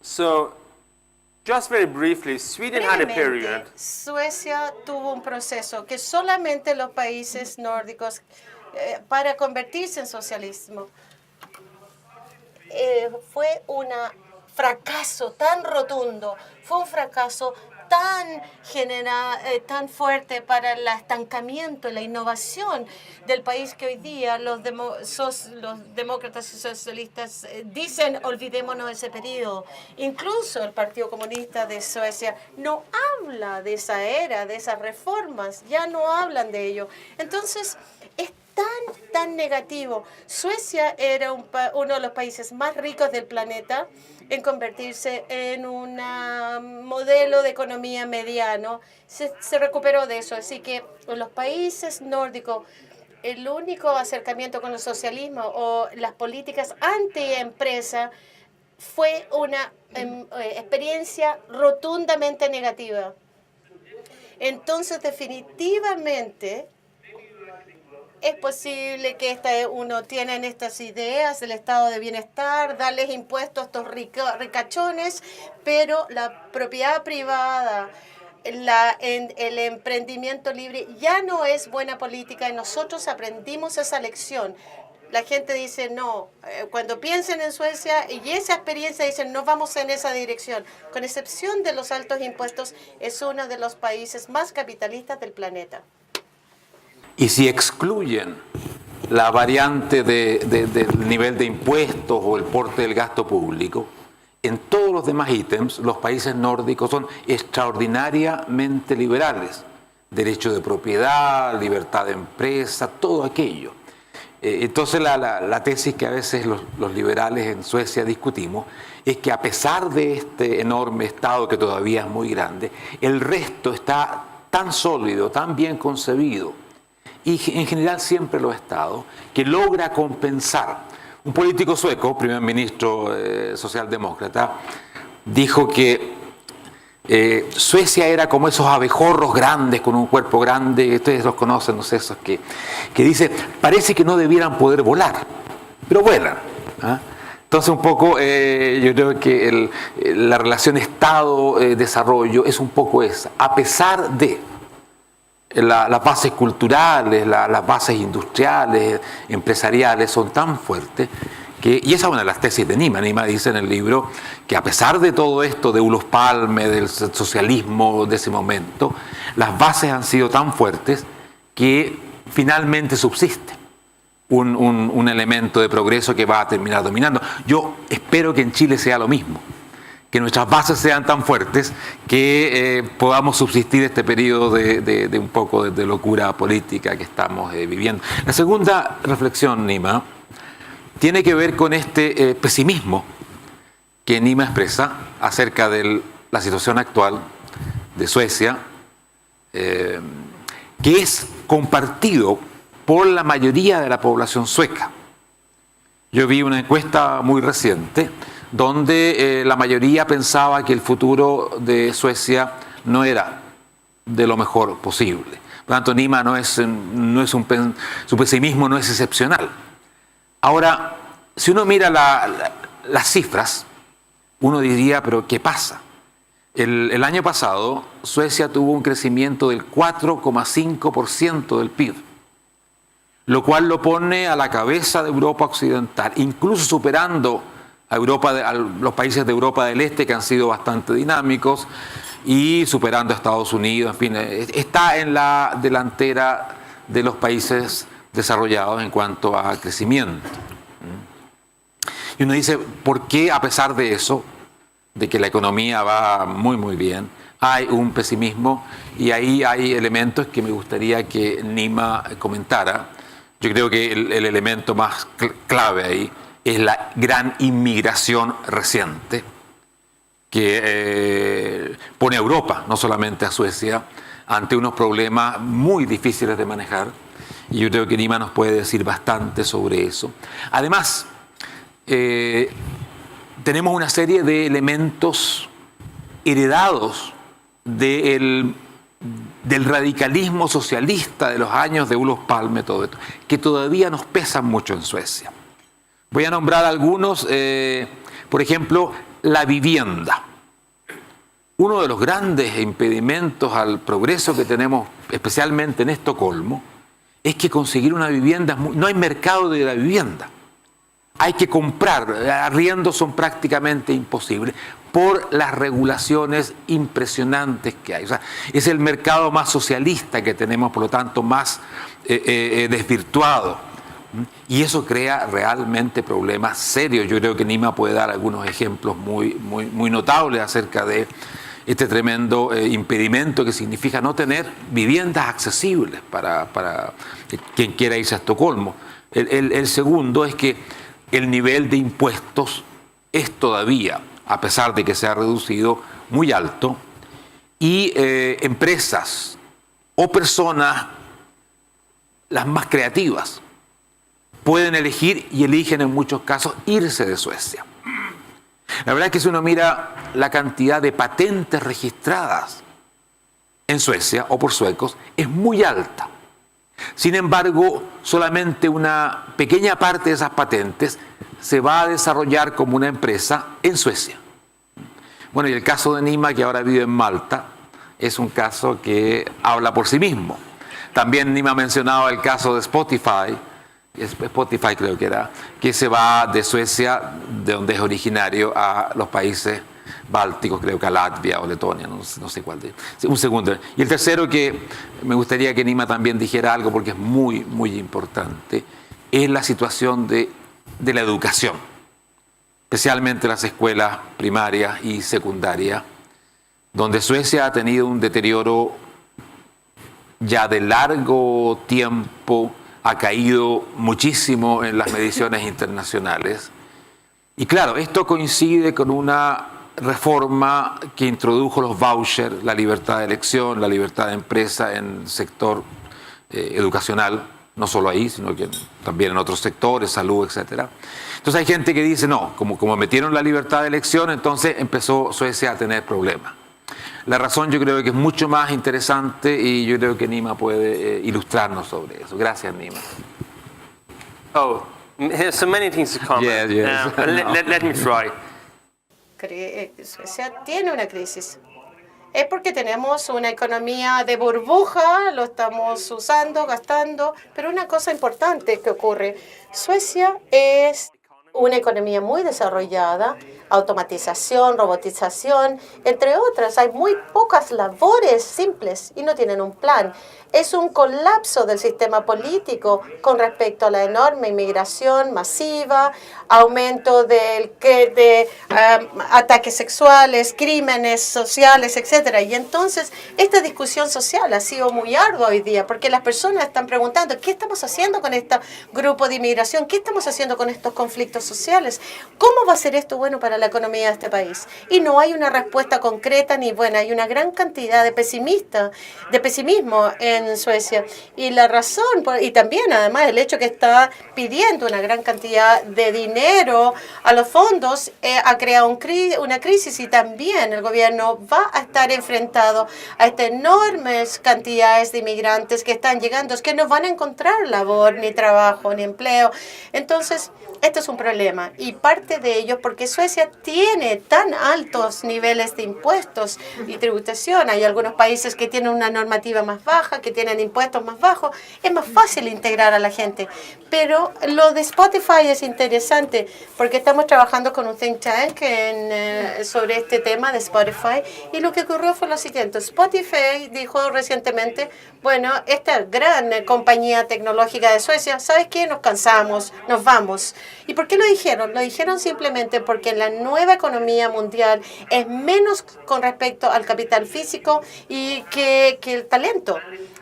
So, just very briefly, Sweden had a period. Suecia tuvo un proceso que solamente los países nórdicos, para convertirse en socialismo, fue un fracaso tan rotundo, fue un fracaso tan fuerte para el estancamiento y la innovación del país, que hoy día los demócratas y socialistas dicen olvidémonos de ese periodo. Incluso el Partido Comunista de Suecia no habla de esa era, de esas reformas, ya no hablan de ello. Entonces, es tan negativo. Suecia era uno de los países más ricos del planeta en convertirse en un modelo de economía mediano. Se recuperó de eso. Así que en los países nórdicos, el único acercamiento con el socialismo o las políticas anti-empresa fue una experiencia rotundamente negativa. Entonces, definitivamente, es posible que uno tiene estas ideas del estado de bienestar, darles impuestos a estos ricachones, pero la propiedad privada, el emprendimiento libre ya no es buena política, y nosotros aprendimos esa lección. La gente dice no, cuando piensen en Suecia y esa experiencia dicen no vamos en esa dirección. Con excepción de los altos impuestos, es uno de los países más capitalistas del planeta. Y si excluyen la variante del nivel de impuestos o el porte del gasto público, en todos los demás ítems los países nórdicos son extraordinariamente liberales. Derecho de propiedad, libertad de empresa, todo aquello. Entonces la tesis que a veces los liberales en Suecia discutimos es que a pesar de este enorme Estado que todavía es muy grande, el resto está tan sólido, tan bien concebido, y en general siempre lo ha estado, que logra compensar. Un político sueco, primer ministro socialdemócrata, dijo que Suecia era como esos abejorros grandes con un cuerpo grande, ustedes los conocen, no sé, esos que dice, parece que no debieran poder volar, pero vuelan. ¿Ah? Entonces un poco yo creo que la relación Estado-desarrollo es un poco esa, a pesar de las bases culturales, las bases industriales, empresariales son tan fuertes que, y esa es una de las tesis de Nima. Nima dice en el libro que a pesar de todo esto de Olof Palme, del socialismo de ese momento, las bases han sido tan fuertes que finalmente subsiste un elemento de progreso que va a terminar dominando. Yo espero que en Chile sea lo mismo, que nuestras bases sean tan fuertes que podamos subsistir este periodo de un poco de locura política que estamos viviendo. La segunda reflexión, Nima, tiene que ver con este pesimismo que Nima expresa acerca de la situación actual de Suecia, que es compartido por la mayoría de la población sueca. Yo vi una encuesta muy reciente donde la mayoría pensaba que el futuro de Suecia no era de lo mejor posible. Por lo tanto, Nima su pesimismo no es excepcional. Ahora, si uno mira las cifras, uno diría, pero ¿qué pasa? El año pasado, Suecia tuvo un crecimiento del 4,5% del PIB, lo cual lo pone a la cabeza de Europa Occidental, incluso superando a los países de Europa del Este, que han sido bastante dinámicos, y superando a Estados Unidos. En fin, está en la delantera de los países desarrollados en cuanto a crecimiento. Y uno dice, ¿por qué a pesar de eso, de que la economía va muy muy bien, hay un pesimismo? Y ahí hay elementos que me gustaría que Nima comentara. Yo creo que el elemento más clave ahí es la gran inmigración reciente que pone a Europa, no solamente a Suecia, ante unos problemas muy difíciles de manejar. Y yo creo que Nima nos puede decir bastante sobre eso. Además, tenemos una serie de elementos heredados del radicalismo socialista de los años de Olof Palme, todo esto, que todavía nos pesan mucho en Suecia. Voy a nombrar algunos, por ejemplo, la vivienda. Uno de los grandes impedimentos al progreso que tenemos, especialmente en Estocolmo, es que conseguir una vivienda, no hay mercado de la vivienda. Hay que comprar, arriendos son prácticamente imposibles por las regulaciones impresionantes que hay. O sea, es el mercado más socialista que tenemos, por lo tanto más desvirtuado. Y eso crea realmente problemas serios. Yo creo que Nima puede dar algunos ejemplos muy notables acerca de este tremendo impedimento que significa no tener viviendas accesibles para quien quiera irse a Estocolmo. El segundo es que el nivel de impuestos es todavía, a pesar de que se ha reducido, muy alto, y empresas o personas, las más creativas, pueden elegir y eligen en muchos casos irse de Suecia. La verdad es que si uno mira la cantidad de patentes registradas en Suecia o por suecos, es muy alta. Sin embargo, solamente una pequeña parte de esas patentes se va a desarrollar como una empresa en Suecia. Bueno, y el caso de Nima, que ahora vive en Malta, es un caso que habla por sí mismo. También Nima ha mencionado el caso de Spotify creo que era, que se va de Suecia, de donde es originario, a los países bálticos, creo que a Latvia o Letonia, no sé cuál de. Un segundo. Y el tercero, que me gustaría que Nima también dijera algo porque es muy importante, es la situación de la educación, especialmente las escuelas primarias y secundarias, donde Suecia ha tenido un deterioro ya de largo tiempo, ha caído muchísimo en las mediciones internacionales. Y claro, esto coincide con una reforma que introdujo los vouchers, la libertad de elección, la libertad de empresa en el sector educacional, no solo ahí, sino que también en otros sectores, salud, etc. Entonces hay gente que dice, no, como metieron la libertad de elección, entonces empezó Suecia a tener problemas. La razón yo creo que es mucho más interesante y yo creo que Nima puede ilustrarnos sobre eso. Gracias, Nima. Oh, there's so many things to comment. Yes. Let me try. Suecia tiene una crisis. Es porque tenemos una economía de burbuja, lo estamos usando, gastando, pero una cosa importante que ocurre, Suecia es una economía muy desarrollada, automatización, robotización, entre otras. Hay muy pocas labores simples y no tienen un plan. Es un colapso del sistema político con respecto a la enorme inmigración masiva, aumento de ataques sexuales, crímenes sociales, etcétera. Y entonces esta discusión social ha sido muy ardua hoy día porque las personas están preguntando ¿qué estamos haciendo con este grupo de inmigración? ¿Qué estamos haciendo con estos conflictos sociales? ¿Cómo va a ser esto bueno para la economía de este país? Y no hay una respuesta concreta ni buena. Hay una gran cantidad de pesimismo en Suecia. Y la razón, y también además el hecho que está pidiendo una gran cantidad de dinero a los fondos, ha creado una crisis y también el gobierno va a estar enfrentado a estas enormes cantidades de inmigrantes que están llegando, que no van a encontrar labor, ni trabajo, ni empleo. Entonces, este es un problema y parte de ello porque Suecia tiene tan altos niveles de impuestos y tributación. Hay algunos países que tienen una normativa más baja, que tienen impuestos más bajos. Es más fácil integrar a la gente. Pero lo de Spotify es interesante porque estamos trabajando con un think tank sobre este tema de Spotify y lo que ocurrió fue lo siguiente. Spotify dijo recientemente, bueno, esta gran compañía tecnológica de Suecia, ¿sabes qué? Nos cansamos, nos vamos. ¿Y por qué lo dijeron? Lo dijeron simplemente porque la nueva economía mundial es menos con respecto al capital físico y que el talento.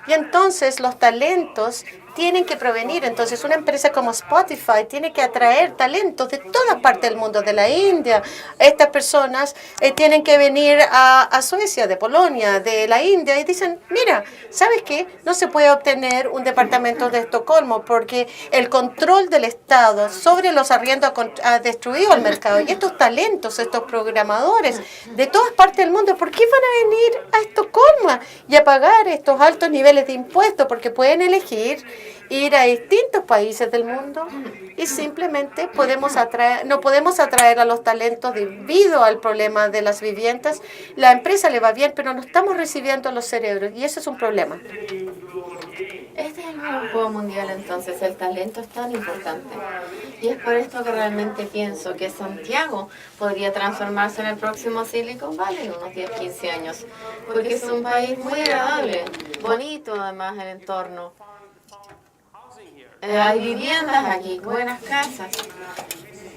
Y entonces los talentos tienen que provenir. Entonces, una empresa como Spotify tiene que atraer talentos de todas partes del mundo, de la India. Estas personas tienen que venir a Suecia, de Polonia, de la India, y dicen, mira, ¿sabes qué? No se puede obtener un departamento de Estocolmo porque el control del Estado sobre los arriendos ha destruido el mercado. Y estos talentos, estos programadores de todas partes del mundo, ¿por qué van a venir a Estocolmo y a pagar estos altos niveles de impuestos? Porque pueden elegir ir a distintos países del mundo y simplemente no podemos atraer a los talentos debido al problema de las viviendas. La empresa le va bien, pero no estamos recibiendo los cerebros y eso es un problema. Este es el nuevo juego mundial, entonces el talento es tan importante. Y es por esto que realmente pienso que Santiago podría transformarse en el próximo Silicon Valley en unos 10, 15 años. Porque es un país muy agradable, bonito además el entorno. Hay viviendas aquí, buenas casas.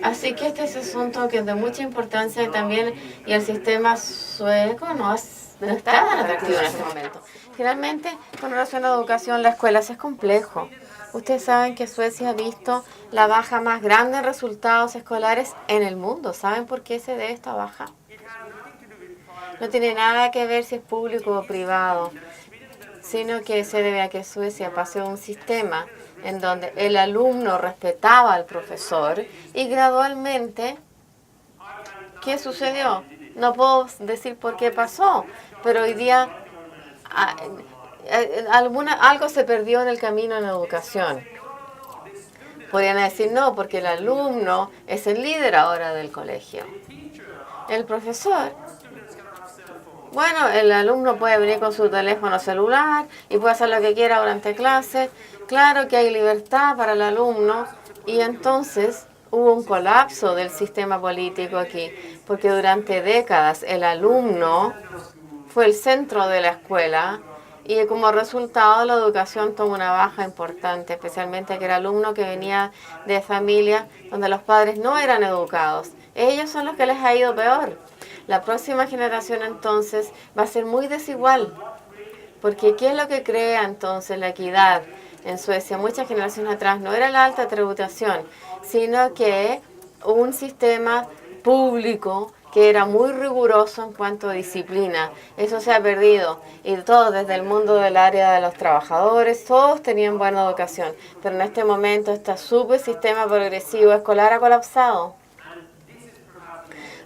Así que este es un asunto que es de mucha importancia y también, y el sistema sueco no está tan atractivo en este momento. Finalmente, con relación a la educación, la escuela es complejo. Ustedes saben que Suecia ha visto la baja más grande en resultados escolares en el mundo. ¿Saben por qué se debe esta baja? No tiene nada que ver si es público o privado, sino que se debe a que Suecia pasó un sistema en donde el alumno respetaba al profesor y gradualmente, ¿qué sucedió? No puedo decir por qué pasó, pero hoy día algo se perdió en el camino en la educación. Podrían decir no, porque el alumno es el líder ahora del colegio. El profesor, bueno, el alumno puede venir con su teléfono celular y puede hacer lo que quiera durante clase. Claro que hay libertad para el alumno y entonces hubo un colapso del sistema político aquí, porque durante décadas el alumno fue el centro de la escuela y como resultado la educación tuvo una baja importante, especialmente que era alumno que venía de familias donde los padres no eran educados. Ellos son los que les ha ido peor. La próxima generación entonces va a ser muy desigual, porque ¿qué es lo que crea entonces la equidad? En Suecia, muchas generaciones atrás, no era la alta tributación, sino que un sistema público que era muy riguroso en cuanto a disciplina. Eso se ha perdido. Y todos, desde el mundo del área de los trabajadores, todos tenían buena educación. Pero en este momento, este super sistema progresivo escolar ha colapsado.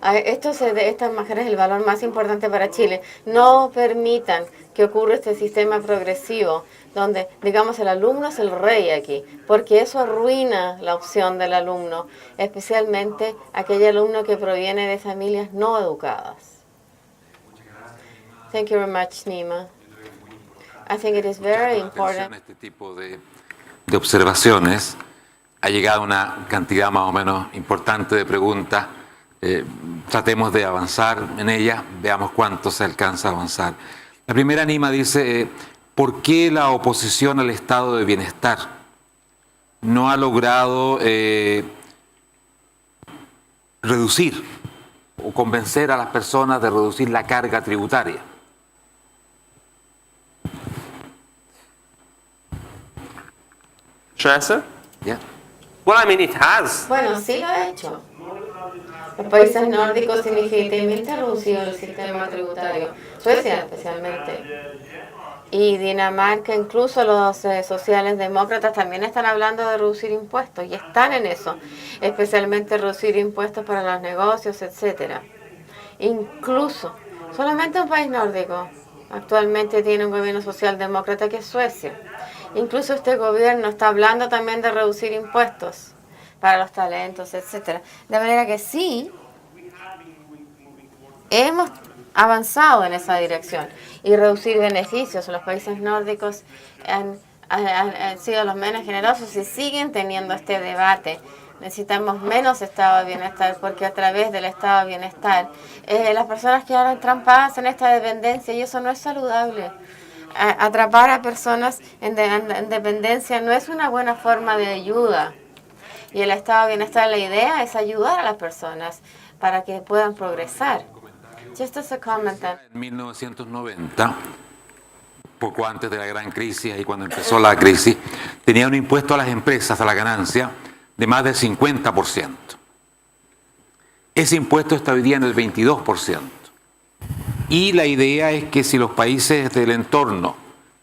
De esta manera es el valor más importante para Chile. No permitan que ocurra este sistema progresivo donde, digamos, el alumno es el rey aquí, porque eso arruina la opción del alumno, especialmente aquel alumno que proviene de familias no educadas. Thank you very much, Nima. I think it is very important. Este tipo de observaciones ha llegado una cantidad más o menos importante de preguntas tratemos de avanzar en ella, veamos cuánto se alcanza a avanzar. La primera Nima dice, ¿por qué la oposición al estado de bienestar no ha logrado reducir o convencer a las personas de reducir la carga tributaria? Should I answer? ¿Ya? Well, I mean, it has. Bueno, sí lo ha hecho. Los países nórdicos significativamente han reducido el sistema tributario, Suecia especialmente. Y Dinamarca, incluso los sociales demócratas también están hablando de reducir impuestos y están en eso, especialmente reducir impuestos para los negocios, etcétera. Incluso, solamente un país nórdico actualmente tiene un gobierno socialdemócrata que es Suecia. Incluso este gobierno está hablando también de reducir impuestos para los talentos, etcétera. De manera que sí, hemos avanzado en esa dirección y reducir beneficios. Los países nórdicos han sido los menos generosos y siguen teniendo este debate. Necesitamos menos estado de bienestar porque a través del estado de bienestar las personas quedan atrapadas en esta dependencia y eso no es saludable. Atrapar a personas en dependencia no es una buena forma de ayuda. Y el estado de bienestar, la idea es ayudar a las personas para que puedan progresar. Just as a comment then. En 1990, poco antes de la gran crisis y cuando empezó la crisis, tenía un impuesto a las empresas, a la ganancia, de más del 50%. Ese impuesto está hoy día en el 22%. Y la idea es que si los países del entorno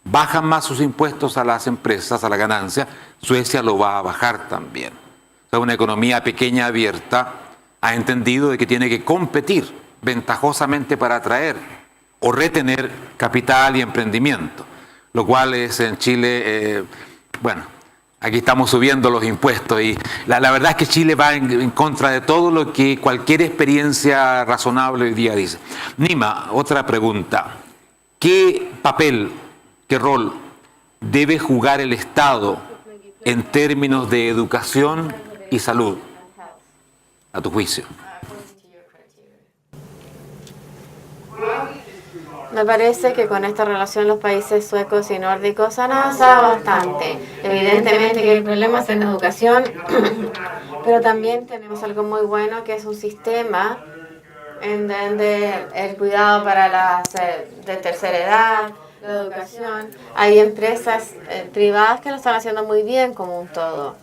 bajan más sus impuestos a las empresas, a la ganancia, Suecia lo va a bajar también. O sea, una economía pequeña, abierta, ha entendido de que tiene que competir ventajosamente para atraer o retener capital y emprendimiento, lo cual es en Chile, bueno, aquí estamos subiendo los impuestos y la verdad es que Chile va en contra de todo lo que cualquier experiencia razonable hoy día dice. Nima, otra pregunta. ¿Qué papel, qué rol debe jugar el Estado en términos de educación y salud, a tu juicio? Me parece que con esta relación los países suecos y nórdicos han avanzado bastante. Evidentemente que el problema es en educación, pero también tenemos algo muy bueno que es un sistema en donde el cuidado para las de tercera edad, la educación. Hay empresas privadas que lo están haciendo muy bien como un todo.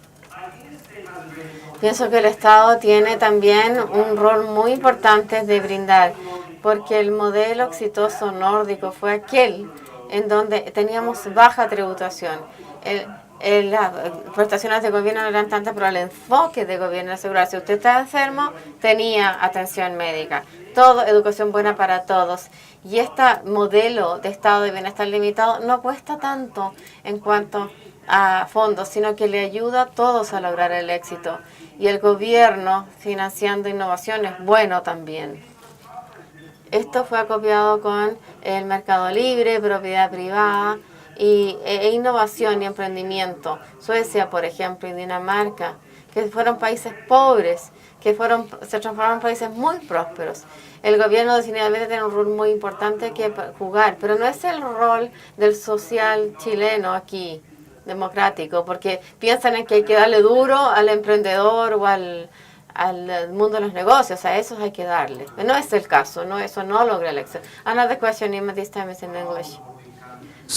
Pienso que el Estado tiene también un rol muy importante de brindar, porque el modelo exitoso nórdico fue aquel en donde teníamos baja tributación. Las prestaciones de gobierno no eran tantas, pero el enfoque de gobierno era asegurar si usted está enfermo, tenía atención médica. Todo, educación buena para todos. Y este modelo de estado de bienestar limitado no cuesta tanto en cuanto a fondos, sino que le ayuda a todos a lograr el éxito. Y el gobierno financiando innovación es bueno también. Esto fue acopiado con el mercado libre, propiedad privada e innovación y emprendimiento. Suecia, por ejemplo, y Dinamarca, que fueron países pobres, que se transformaron en países muy prósperos. El gobierno definitivamente tiene un rol muy importante que jugar, pero no es el rol del social chileno aquí, democrático, porque piensan en que hay que darle duro al emprendedor o al mundo de los negocios, a esos hay que darle. No es el caso, no, eso no logra el éxito. Another question, Nima, this time is in English.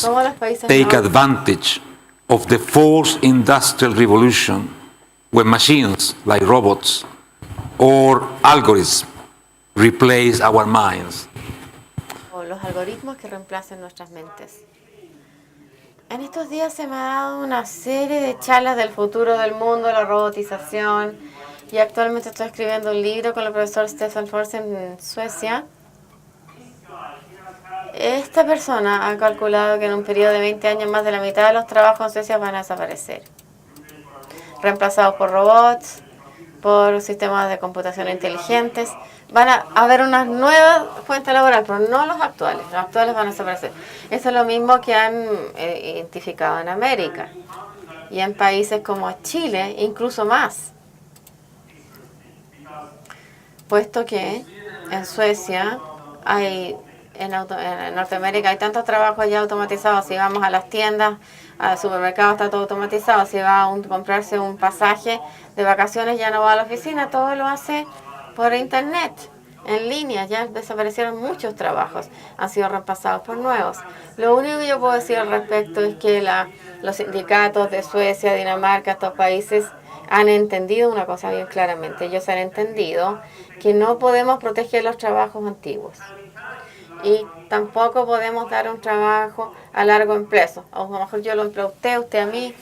¿Cómo los países take advantage of the fourth industrial revolution when machines like robots or algorithms replace our minds? O los algoritmos que reemplacen nuestras mentes. En estos días se me ha dado una serie de charlas del futuro del mundo, la robotización, y actualmente estoy escribiendo un libro con el profesor Stefan Forsen en Suecia. Esta persona ha calculado que en un periodo de 20 años más de la mitad de los trabajos en Suecia van a desaparecer, reemplazados por robots, por sistemas de computación inteligentes. Van a haber unas nuevas fuentes laborales, pero no los actuales. Los actuales van a desaparecer. Eso es lo mismo que han identificado en América y en países como Chile, incluso más. puesto que en Suecia en Norteamérica hay tantos trabajos ya automatizados. Si vamos a las tiendas, al supermercado, está todo automatizado. Si va a comprarse un pasaje de vacaciones, ya no va a la oficina, todo lo hace por internet, en línea. Ya desaparecieron muchos trabajos, han sido reemplazados por nuevos. Lo único que yo puedo decir al respecto es que los sindicatos de Suecia, Dinamarca, estos países han entendido una cosa bien claramente. Ellos han entendido que no podemos proteger los trabajos antiguos. Y tampoco podemos dar un trabajo a largo plazo. A lo mejor yo lo empleo a usted a mí,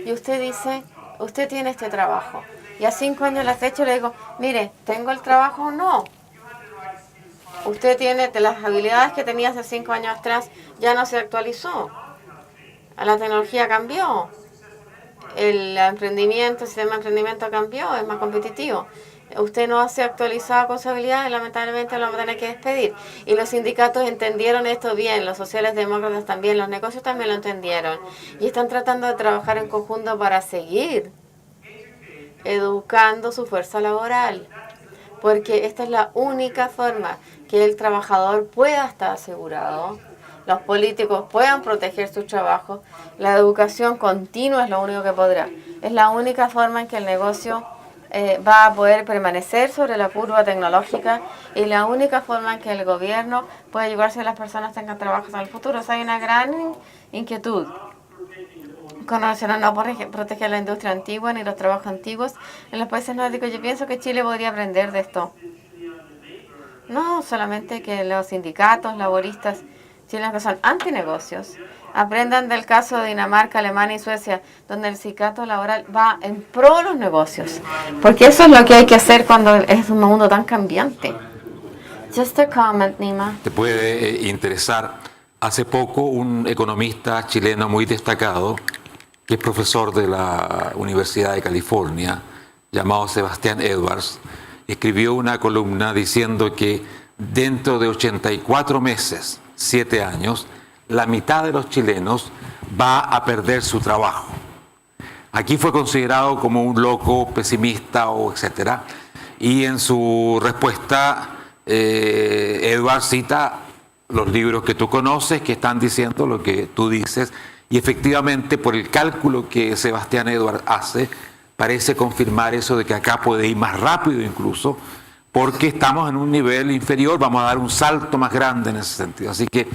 y usted dice, usted tiene este trabajo. Y a 5 años le hecho, le digo, mire, ¿tengo el trabajo o no? Usted tiene las habilidades que tenía hace 5 años atrás, ya no se actualizó. La tecnología cambió. El sistema de emprendimiento cambió, es más competitivo. Usted no se ha actualizado con su habilidad y lamentablemente lo vamos a tener que despedir. Y los sindicatos entendieron esto bien, los sociales demócratas también, los negocios también lo entendieron. Y están tratando de trabajar en conjunto para seguir educando su fuerza laboral. Porque esta es la única forma que el trabajador pueda estar asegurado, los políticos puedan proteger sus trabajos, la educación continua es lo único que podrá. Es la única forma en que el negocio va a poder permanecer sobre la curva tecnológica y la única forma en que el gobierno puede ayudarse a las personas tengan trabajos en el futuro. O sea, hay una gran inquietud con relación a no proteger la industria antigua ni los trabajos antiguos en los países nórdicos. Yo pienso que Chile podría aprender de esto. No solamente que los sindicatos laboristas chilenos que son antinegocios aprendan del caso de Dinamarca, Alemania y Suecia, donde el sindicato laboral va en pro de los negocios. Porque eso es lo que hay que hacer cuando es un mundo tan cambiante. Just a comment, Nima. Te puede interesar. Hace poco un economista chileno muy destacado, que es profesor de la Universidad de California, llamado Sebastián Edwards, escribió una columna diciendo que dentro de 84 meses, 7 años, la mitad de los chilenos va a perder su trabajo. Aquí fue considerado como un loco, pesimista o etcétera, y en su respuesta Edwards cita los libros que tú conoces que están diciendo lo que tú dices, y efectivamente por el cálculo que Sebastián Edwards hace parece confirmar eso de que acá puede ir más rápido incluso, porque estamos en un nivel inferior, vamos a dar un salto más grande en ese sentido. Así que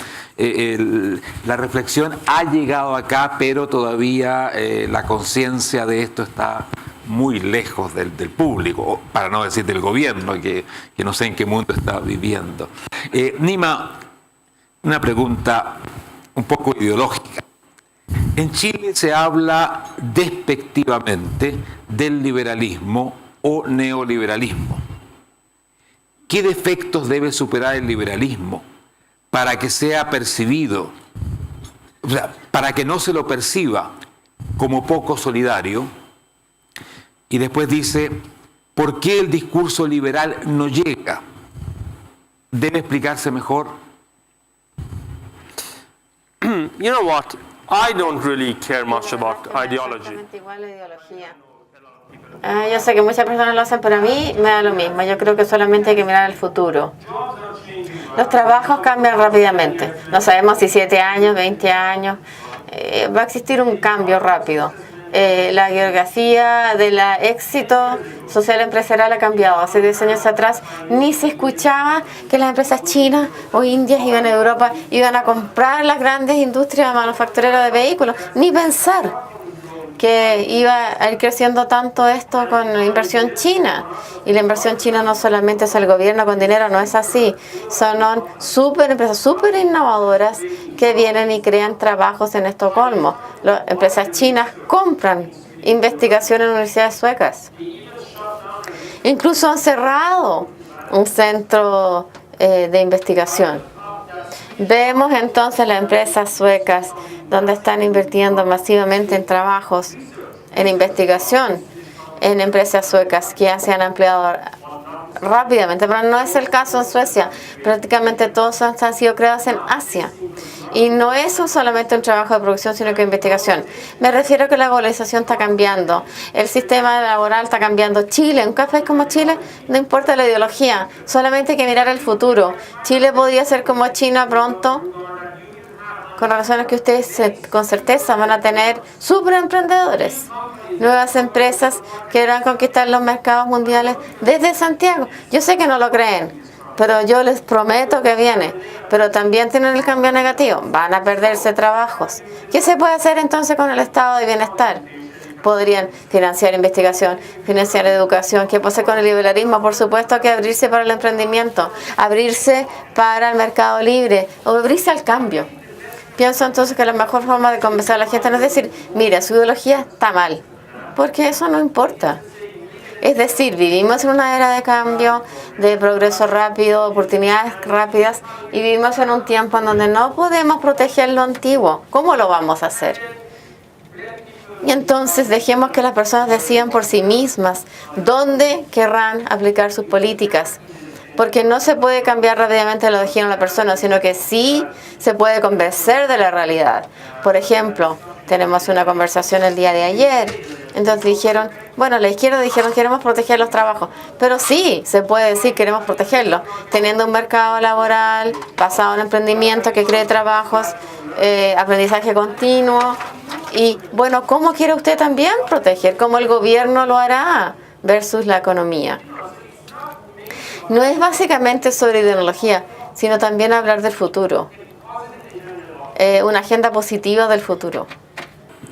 la reflexión ha llegado acá, pero todavía la conciencia de esto está muy lejos del público, para no decir del gobierno, que no sé en qué mundo está viviendo. Nima, una pregunta un poco ideológica. En Chile se habla despectivamente del liberalismo o neoliberalismo. ¿Qué defectos debe superar el liberalismo para que sea percibido, o sea, para que no se lo perciba como poco solidario? Y después dice, ¿por qué el discurso liberal no llega? ¿Debe explicarse mejor? You know what? I don't really care much about ideology. Yo sé que muchas personas lo hacen, pero a mí me da lo mismo. Yo creo que solamente hay que mirar al futuro. Los trabajos cambian rápidamente. No sabemos si 7 años, 20 años. Va a existir un cambio rápido. La geografía del éxito social empresarial ha cambiado. Hace 10 años atrás ni se escuchaba que las empresas chinas o indias iban a Europa, iban a comprar las grandes industrias manufactureras de vehículos. Ni pensar que iba a ir creciendo tanto esto con la inversión china. Y la inversión china no solamente es el gobierno con dinero, no es así. Son empresas súper innovadoras que vienen y crean trabajos en Estocolmo. Las empresas chinas compran investigación en universidades suecas. Incluso han cerrado un centro de investigación. Vemos entonces las empresas suecas donde están invirtiendo masivamente en trabajos, en investigación, en empresas suecas que ya se han ampliado rápidamente, pero no es el caso en Suecia. Prácticamente todos han sido creados en Asia. Y no es solamente un trabajo de producción, sino que investigación. Me refiero a que la globalización está cambiando, el sistema laboral está cambiando. Chile, en un país como Chile, no importa la ideología, solamente hay que mirar el futuro. Chile podría ser como China pronto, con las razones que ustedes con certeza van a tener super emprendedores, nuevas empresas que van a conquistar los mercados mundiales desde Santiago. Yo sé que no lo creen, pero yo les prometo que viene. Pero también tienen el cambio negativo, van a perderse trabajos. ¿Qué se puede hacer entonces con el estado de bienestar? Podrían financiar investigación, financiar educación. ¿Qué pasa con el liberalismo? Por supuesto que abrirse para el emprendimiento, abrirse para el mercado libre, o abrirse al cambio. Pienso entonces que la mejor forma de convencer a la gente no es decir, mira, su ideología está mal, porque eso no importa. Es decir, vivimos en una era de cambio, de progreso rápido, oportunidades rápidas, y vivimos en un tiempo en donde no podemos proteger lo antiguo. ¿Cómo lo vamos a hacer? Y entonces dejemos que las personas decidan por sí mismas dónde querrán aplicar sus políticas. Porque no se puede cambiar rápidamente lo de género a la persona, sino que sí se puede convencer de la realidad. Por ejemplo, tenemos una conversación el día de ayer, entonces dijeron, bueno, la izquierda dijeron queremos proteger los trabajos, pero sí, se puede decir queremos protegerlos, teniendo un mercado laboral basado en emprendimiento que cree trabajos, aprendizaje continuo, y bueno, ¿cómo quiere usted también proteger? ¿Cómo el gobierno lo hará versus la economía? No es básicamente sobre ideología, sino también hablar del futuro. Una agenda positiva del futuro.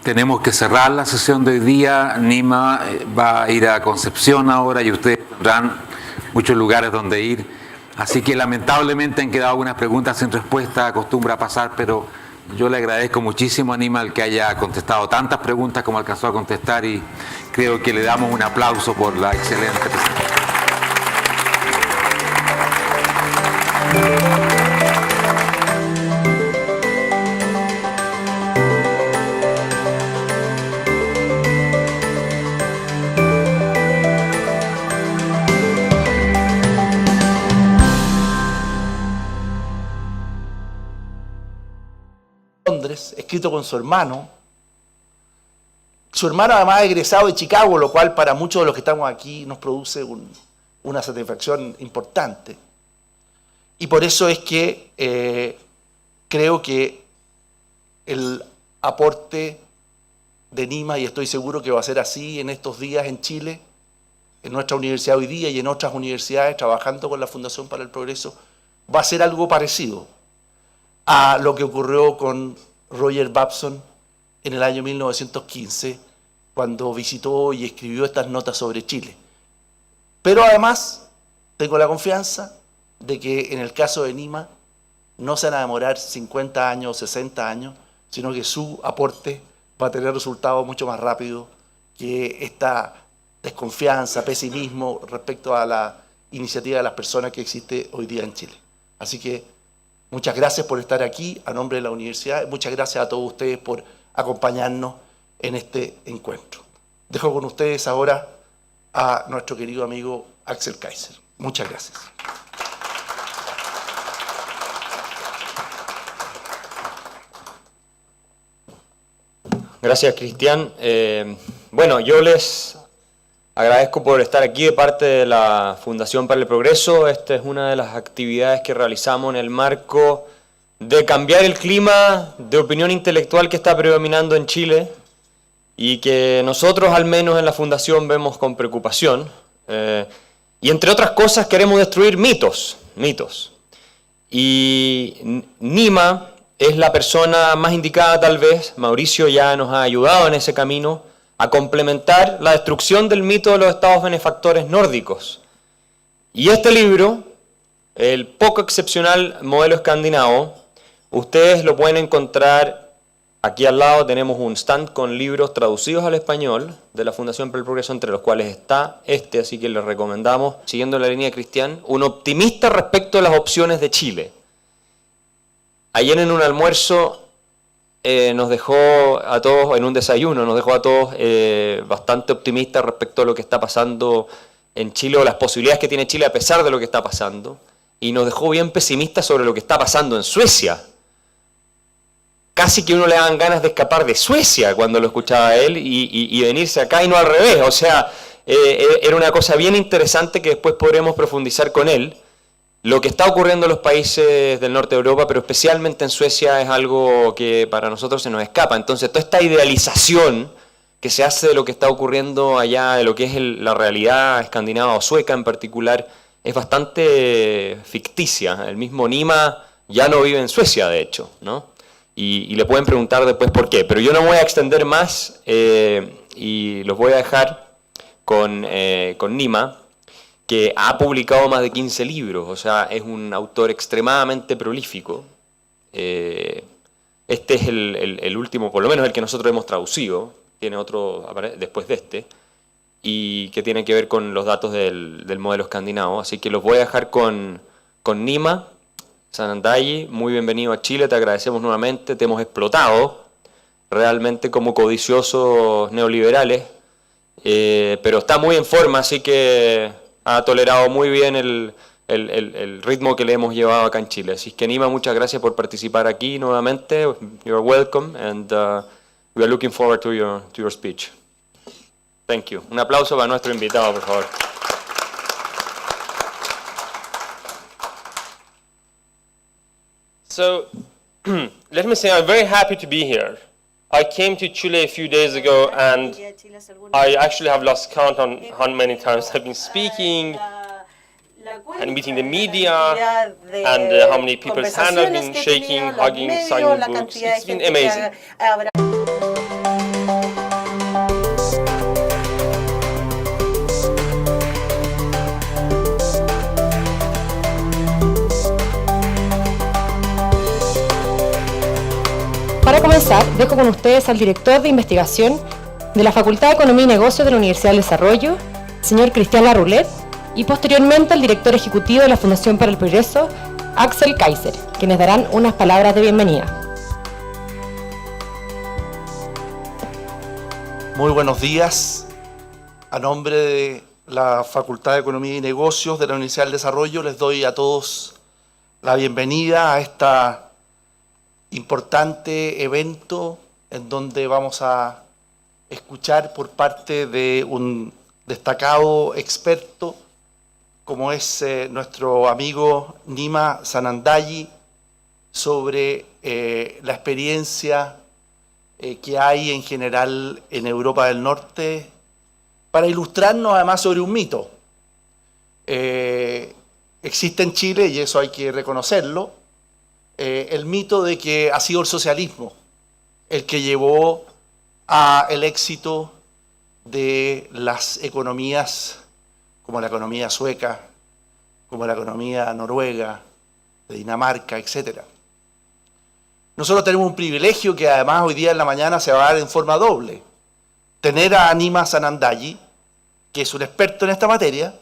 Tenemos que cerrar la sesión de hoy día. Nima va a ir a Concepción ahora y ustedes tendrán muchos lugares donde ir. Así que lamentablemente han quedado algunas preguntas sin respuesta, acostumbra a pasar, pero yo le agradezco muchísimo a Nima el que haya contestado tantas preguntas como alcanzó a contestar, y creo que le damos un aplauso por la excelente presentación. Londres, escrito con su hermano. Su hermano además egresado de Chicago, lo cual para muchos de los que estamos aquí nos produce una satisfacción importante. Y por eso es que creo que el aporte de Nima, y estoy seguro que va a ser así en estos días en Chile, en nuestra universidad hoy día y en otras universidades trabajando con la Fundación para el Progreso, va a ser algo parecido a lo que ocurrió con Roger Babson en el año 1915, cuando visitó y escribió estas notas sobre Chile. Pero además, tengo la confianza de que en el caso de Nima no se van a demorar 50 años o 60 años, sino que su aporte va a tener resultados mucho más rápido que esta desconfianza, pesimismo respecto a la iniciativa de las personas que existe hoy día en Chile. Así que muchas gracias por estar aquí a nombre de la universidad. Muchas gracias a todos ustedes por acompañarnos en este encuentro. Dejo con ustedes ahora a nuestro querido amigo Axel Kaiser. Muchas gracias. Gracias, Cristian. Bueno, yo les agradezco por estar aquí de parte de la Fundación para el Progreso. Esta es una de las actividades que realizamos en el marco de cambiar el clima de opinión intelectual que está predominando en Chile y que nosotros, al menos en la Fundación, vemos con preocupación. Y entre otras cosas queremos destruir mitos. Y Nima es la persona más indicada tal vez. Mauricio ya nos ha ayudado en ese camino a complementar la destrucción del mito de los estados benefactores nórdicos. Y este libro, el poco excepcional modelo escandinavo, ustedes lo pueden encontrar aquí al lado. Tenemos un stand con libros traducidos al español de la Fundación para el Progreso, entre los cuales está este, así que les recomendamos, siguiendo la línea de Cristian, un optimista respecto a las opciones de Chile. Ayer en un almuerzo nos dejó a todos, en un desayuno, nos dejó a todos bastante optimistas respecto a lo que está pasando en Chile o las posibilidades que tiene Chile a pesar de lo que está pasando, y nos dejó bien pesimistas sobre lo que está pasando en Suecia. Casi que uno le dan ganas de escapar de Suecia cuando lo escuchaba a él y venirse acá y no al revés. O sea, era una cosa bien interesante que después podremos profundizar con él. Lo que está ocurriendo en los países del norte de Europa, pero especialmente en Suecia, es algo que para nosotros se nos escapa. Entonces, toda esta idealización que se hace de lo que está ocurriendo allá, de lo que es la realidad escandinava o sueca en particular, es bastante ficticia. El mismo Nima ya no vive en Suecia, de hecho, ¿no? Y le pueden preguntar después por qué. Pero yo no me voy a extender más y los voy a dejar con Nima, que ha publicado más de 15 libros, o sea, es un autor extremadamente prolífico. Este es el último, por lo menos el que nosotros hemos traducido, tiene otro después de este, y que tiene que ver con los datos del modelo escandinavo. Así que los voy a dejar con Nima Sanandaji. Muy bienvenido a Chile, te agradecemos nuevamente, te hemos explotado realmente como codiciosos neoliberales, pero está muy en forma, así que ha tolerado muy bien el ritmo que le hemos llevado acá en Chile. Así que Nima, muchas gracias por participar aquí nuevamente. You're welcome and we are looking forward to your speech. Thank you. Un aplauso para nuestro invitado, por favor. So, let me say I'm very happy to be here. I came to Chile a few days ago and I actually have lost count on how many times I've been speaking and meeting the media and how many people's hands I've been shaking, hugging, signing books. It's been amazing. Para comenzar, dejo con ustedes al director de investigación de la Facultad de Economía y Negocios de la Universidad del Desarrollo, señor Cristian Larroulet, y posteriormente al director ejecutivo de la Fundación para el Progreso, Axel Kaiser, quienes darán unas palabras de bienvenida. Muy buenos días. A nombre de la Facultad de Economía y Negocios de la Universidad del Desarrollo les doy a todos la bienvenida a esta importante evento en donde vamos a escuchar por parte de un destacado experto como es nuestro amigo Nima Sanandaji sobre la experiencia que hay en general en Europa del Norte, para ilustrarnos además sobre un mito. Existe en Chile, y eso hay que reconocerlo, el mito de que ha sido el socialismo el que llevó al éxito de las economías como la economía sueca, como la economía noruega, de Dinamarca, etc. Nosotros tenemos un privilegio que además hoy día en la mañana se va a dar en forma doble. Tener a Nima Sanandaji, que es un experto en esta materia,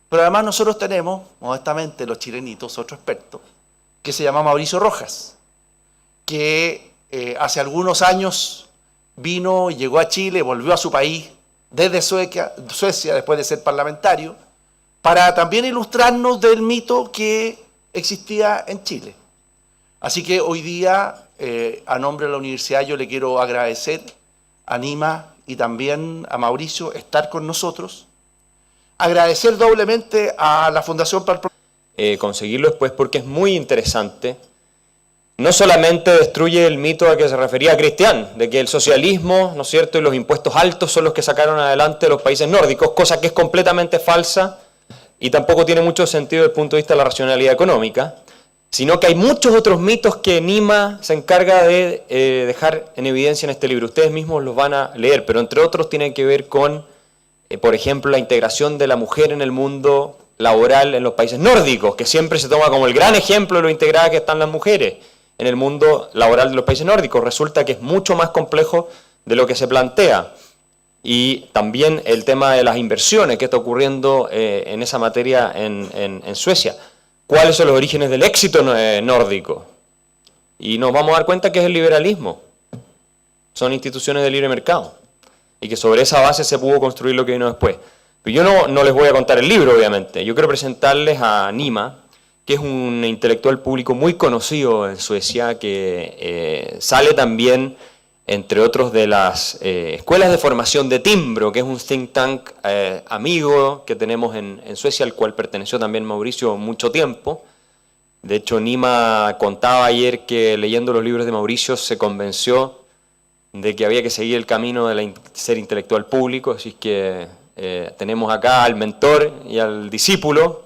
pero además nosotros tenemos, modestamente los chilenitos, otro experto, que se llama Mauricio Rojas, que hace algunos años vino, llegó a Chile, volvió a su país desde Suecia, después de ser parlamentario, para también ilustrarnos del mito que existía en Chile. Así que hoy día, a nombre de la universidad, yo le quiero agradecer a Nima y también a Mauricio estar con nosotros. Agradecer doblemente a la Fundación para el conseguirlo después porque es muy interesante. No solamente destruye el mito a que se refería Cristian, de que el socialismo, ¿no es cierto?, y los impuestos altos son los que sacaron adelante los países nórdicos, cosa que es completamente falsa y tampoco tiene mucho sentido desde el punto de vista de la racionalidad económica, sino que hay muchos otros mitos que Nima se encarga de dejar en evidencia en este libro. Ustedes mismos los van a leer, pero entre otros tienen que ver con, por ejemplo, la integración de la mujer en el mundo laboral en los países nórdicos, que siempre se toma como el gran ejemplo de lo integradas que están las mujeres en el mundo laboral de los países nórdicos. Resulta que es mucho más complejo de lo que se plantea. Y también el tema de las inversiones que está ocurriendo en esa materia en Suecia. ¿Cuáles son los orígenes del éxito nórdico? Y nos vamos a dar cuenta que es el liberalismo. Son instituciones de libre mercado. Y que sobre esa base se pudo construir lo que vino después. Pero yo no les voy a contar el libro, obviamente. Yo quiero presentarles a Nima, que es un intelectual público muy conocido en Suecia, que sale también, entre otros, de las escuelas de formación de Timbro, que es un think tank amigo que tenemos en Suecia, al cual perteneció también Mauricio mucho tiempo. De hecho, Nima contaba ayer que leyendo los libros de Mauricio se convenció de que había que seguir el camino de ser intelectual público, así que tenemos acá al mentor y al discípulo,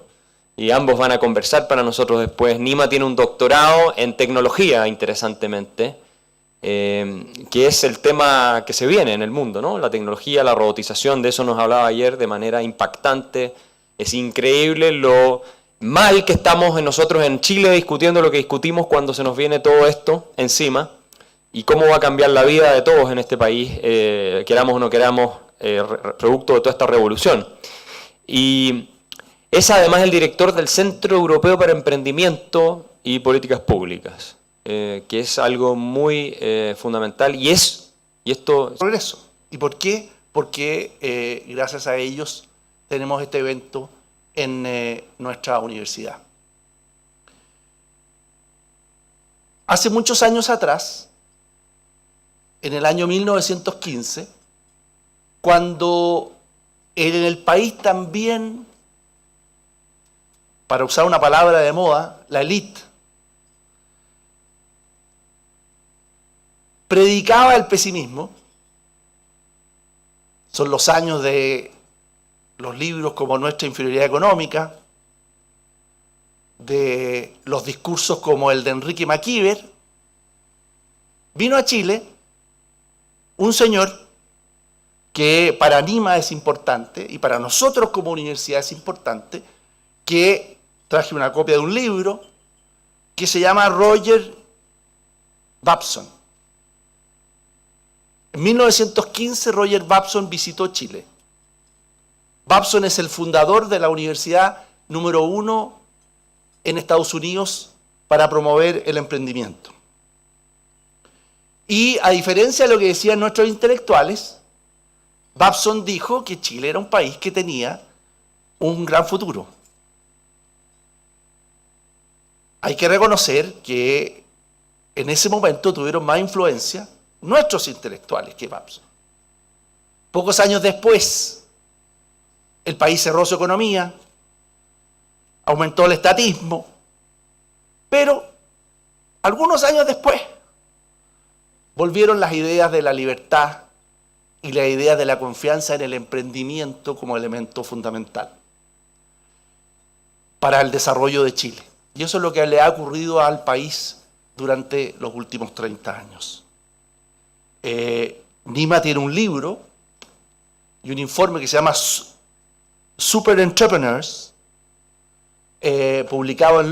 y ambos van a conversar para nosotros después. Nima tiene un doctorado en tecnología, interesantemente, que es el tema que se viene en el mundo, ¿no? La tecnología, la robotización, de eso nos hablaba ayer de manera impactante. Es increíble lo mal que estamos nosotros en Chile discutiendo lo que discutimos cuando se nos viene todo esto encima, y cómo va a cambiar la vida de todos en este país, queramos o no queramos, producto de toda esta revolución. Y es además el director del Centro Europeo para Emprendimiento y Políticas Públicas, que es algo muy fundamental, y esto... Progreso. ¿Y por qué? Porque gracias a ellos tenemos este evento en nuestra universidad. Hace muchos años atrás, en el año 1915, cuando en el país también, para usar una palabra de moda, la élite predicaba el pesimismo. Son los años de los libros como Nuestra Inferioridad Económica, de los discursos como el de Enrique Maquiver. Vino a Chile un señor que para Nima es importante y para nosotros como universidad es importante, que traje una copia de un libro que se llama Roger Babson. En 1915 Roger Babson visitó Chile. Babson es el fundador de la universidad número 1 en Estados Unidos para promover el emprendimiento. Y a diferencia de lo que decían nuestros intelectuales, Babson dijo que Chile era un país que tenía un gran futuro. Hay que reconocer que en ese momento tuvieron más influencia nuestros intelectuales que Babson. Pocos años después, el país cerró su economía, aumentó el estatismo, pero algunos años después volvieron las ideas de la libertad y la idea de la confianza en el emprendimiento como elemento fundamental para el desarrollo de Chile. Y eso es lo que le ha ocurrido al país durante los últimos 30 años. Nima tiene un libro y un informe que se llama Super Entrepreneurs, publicado en Londres.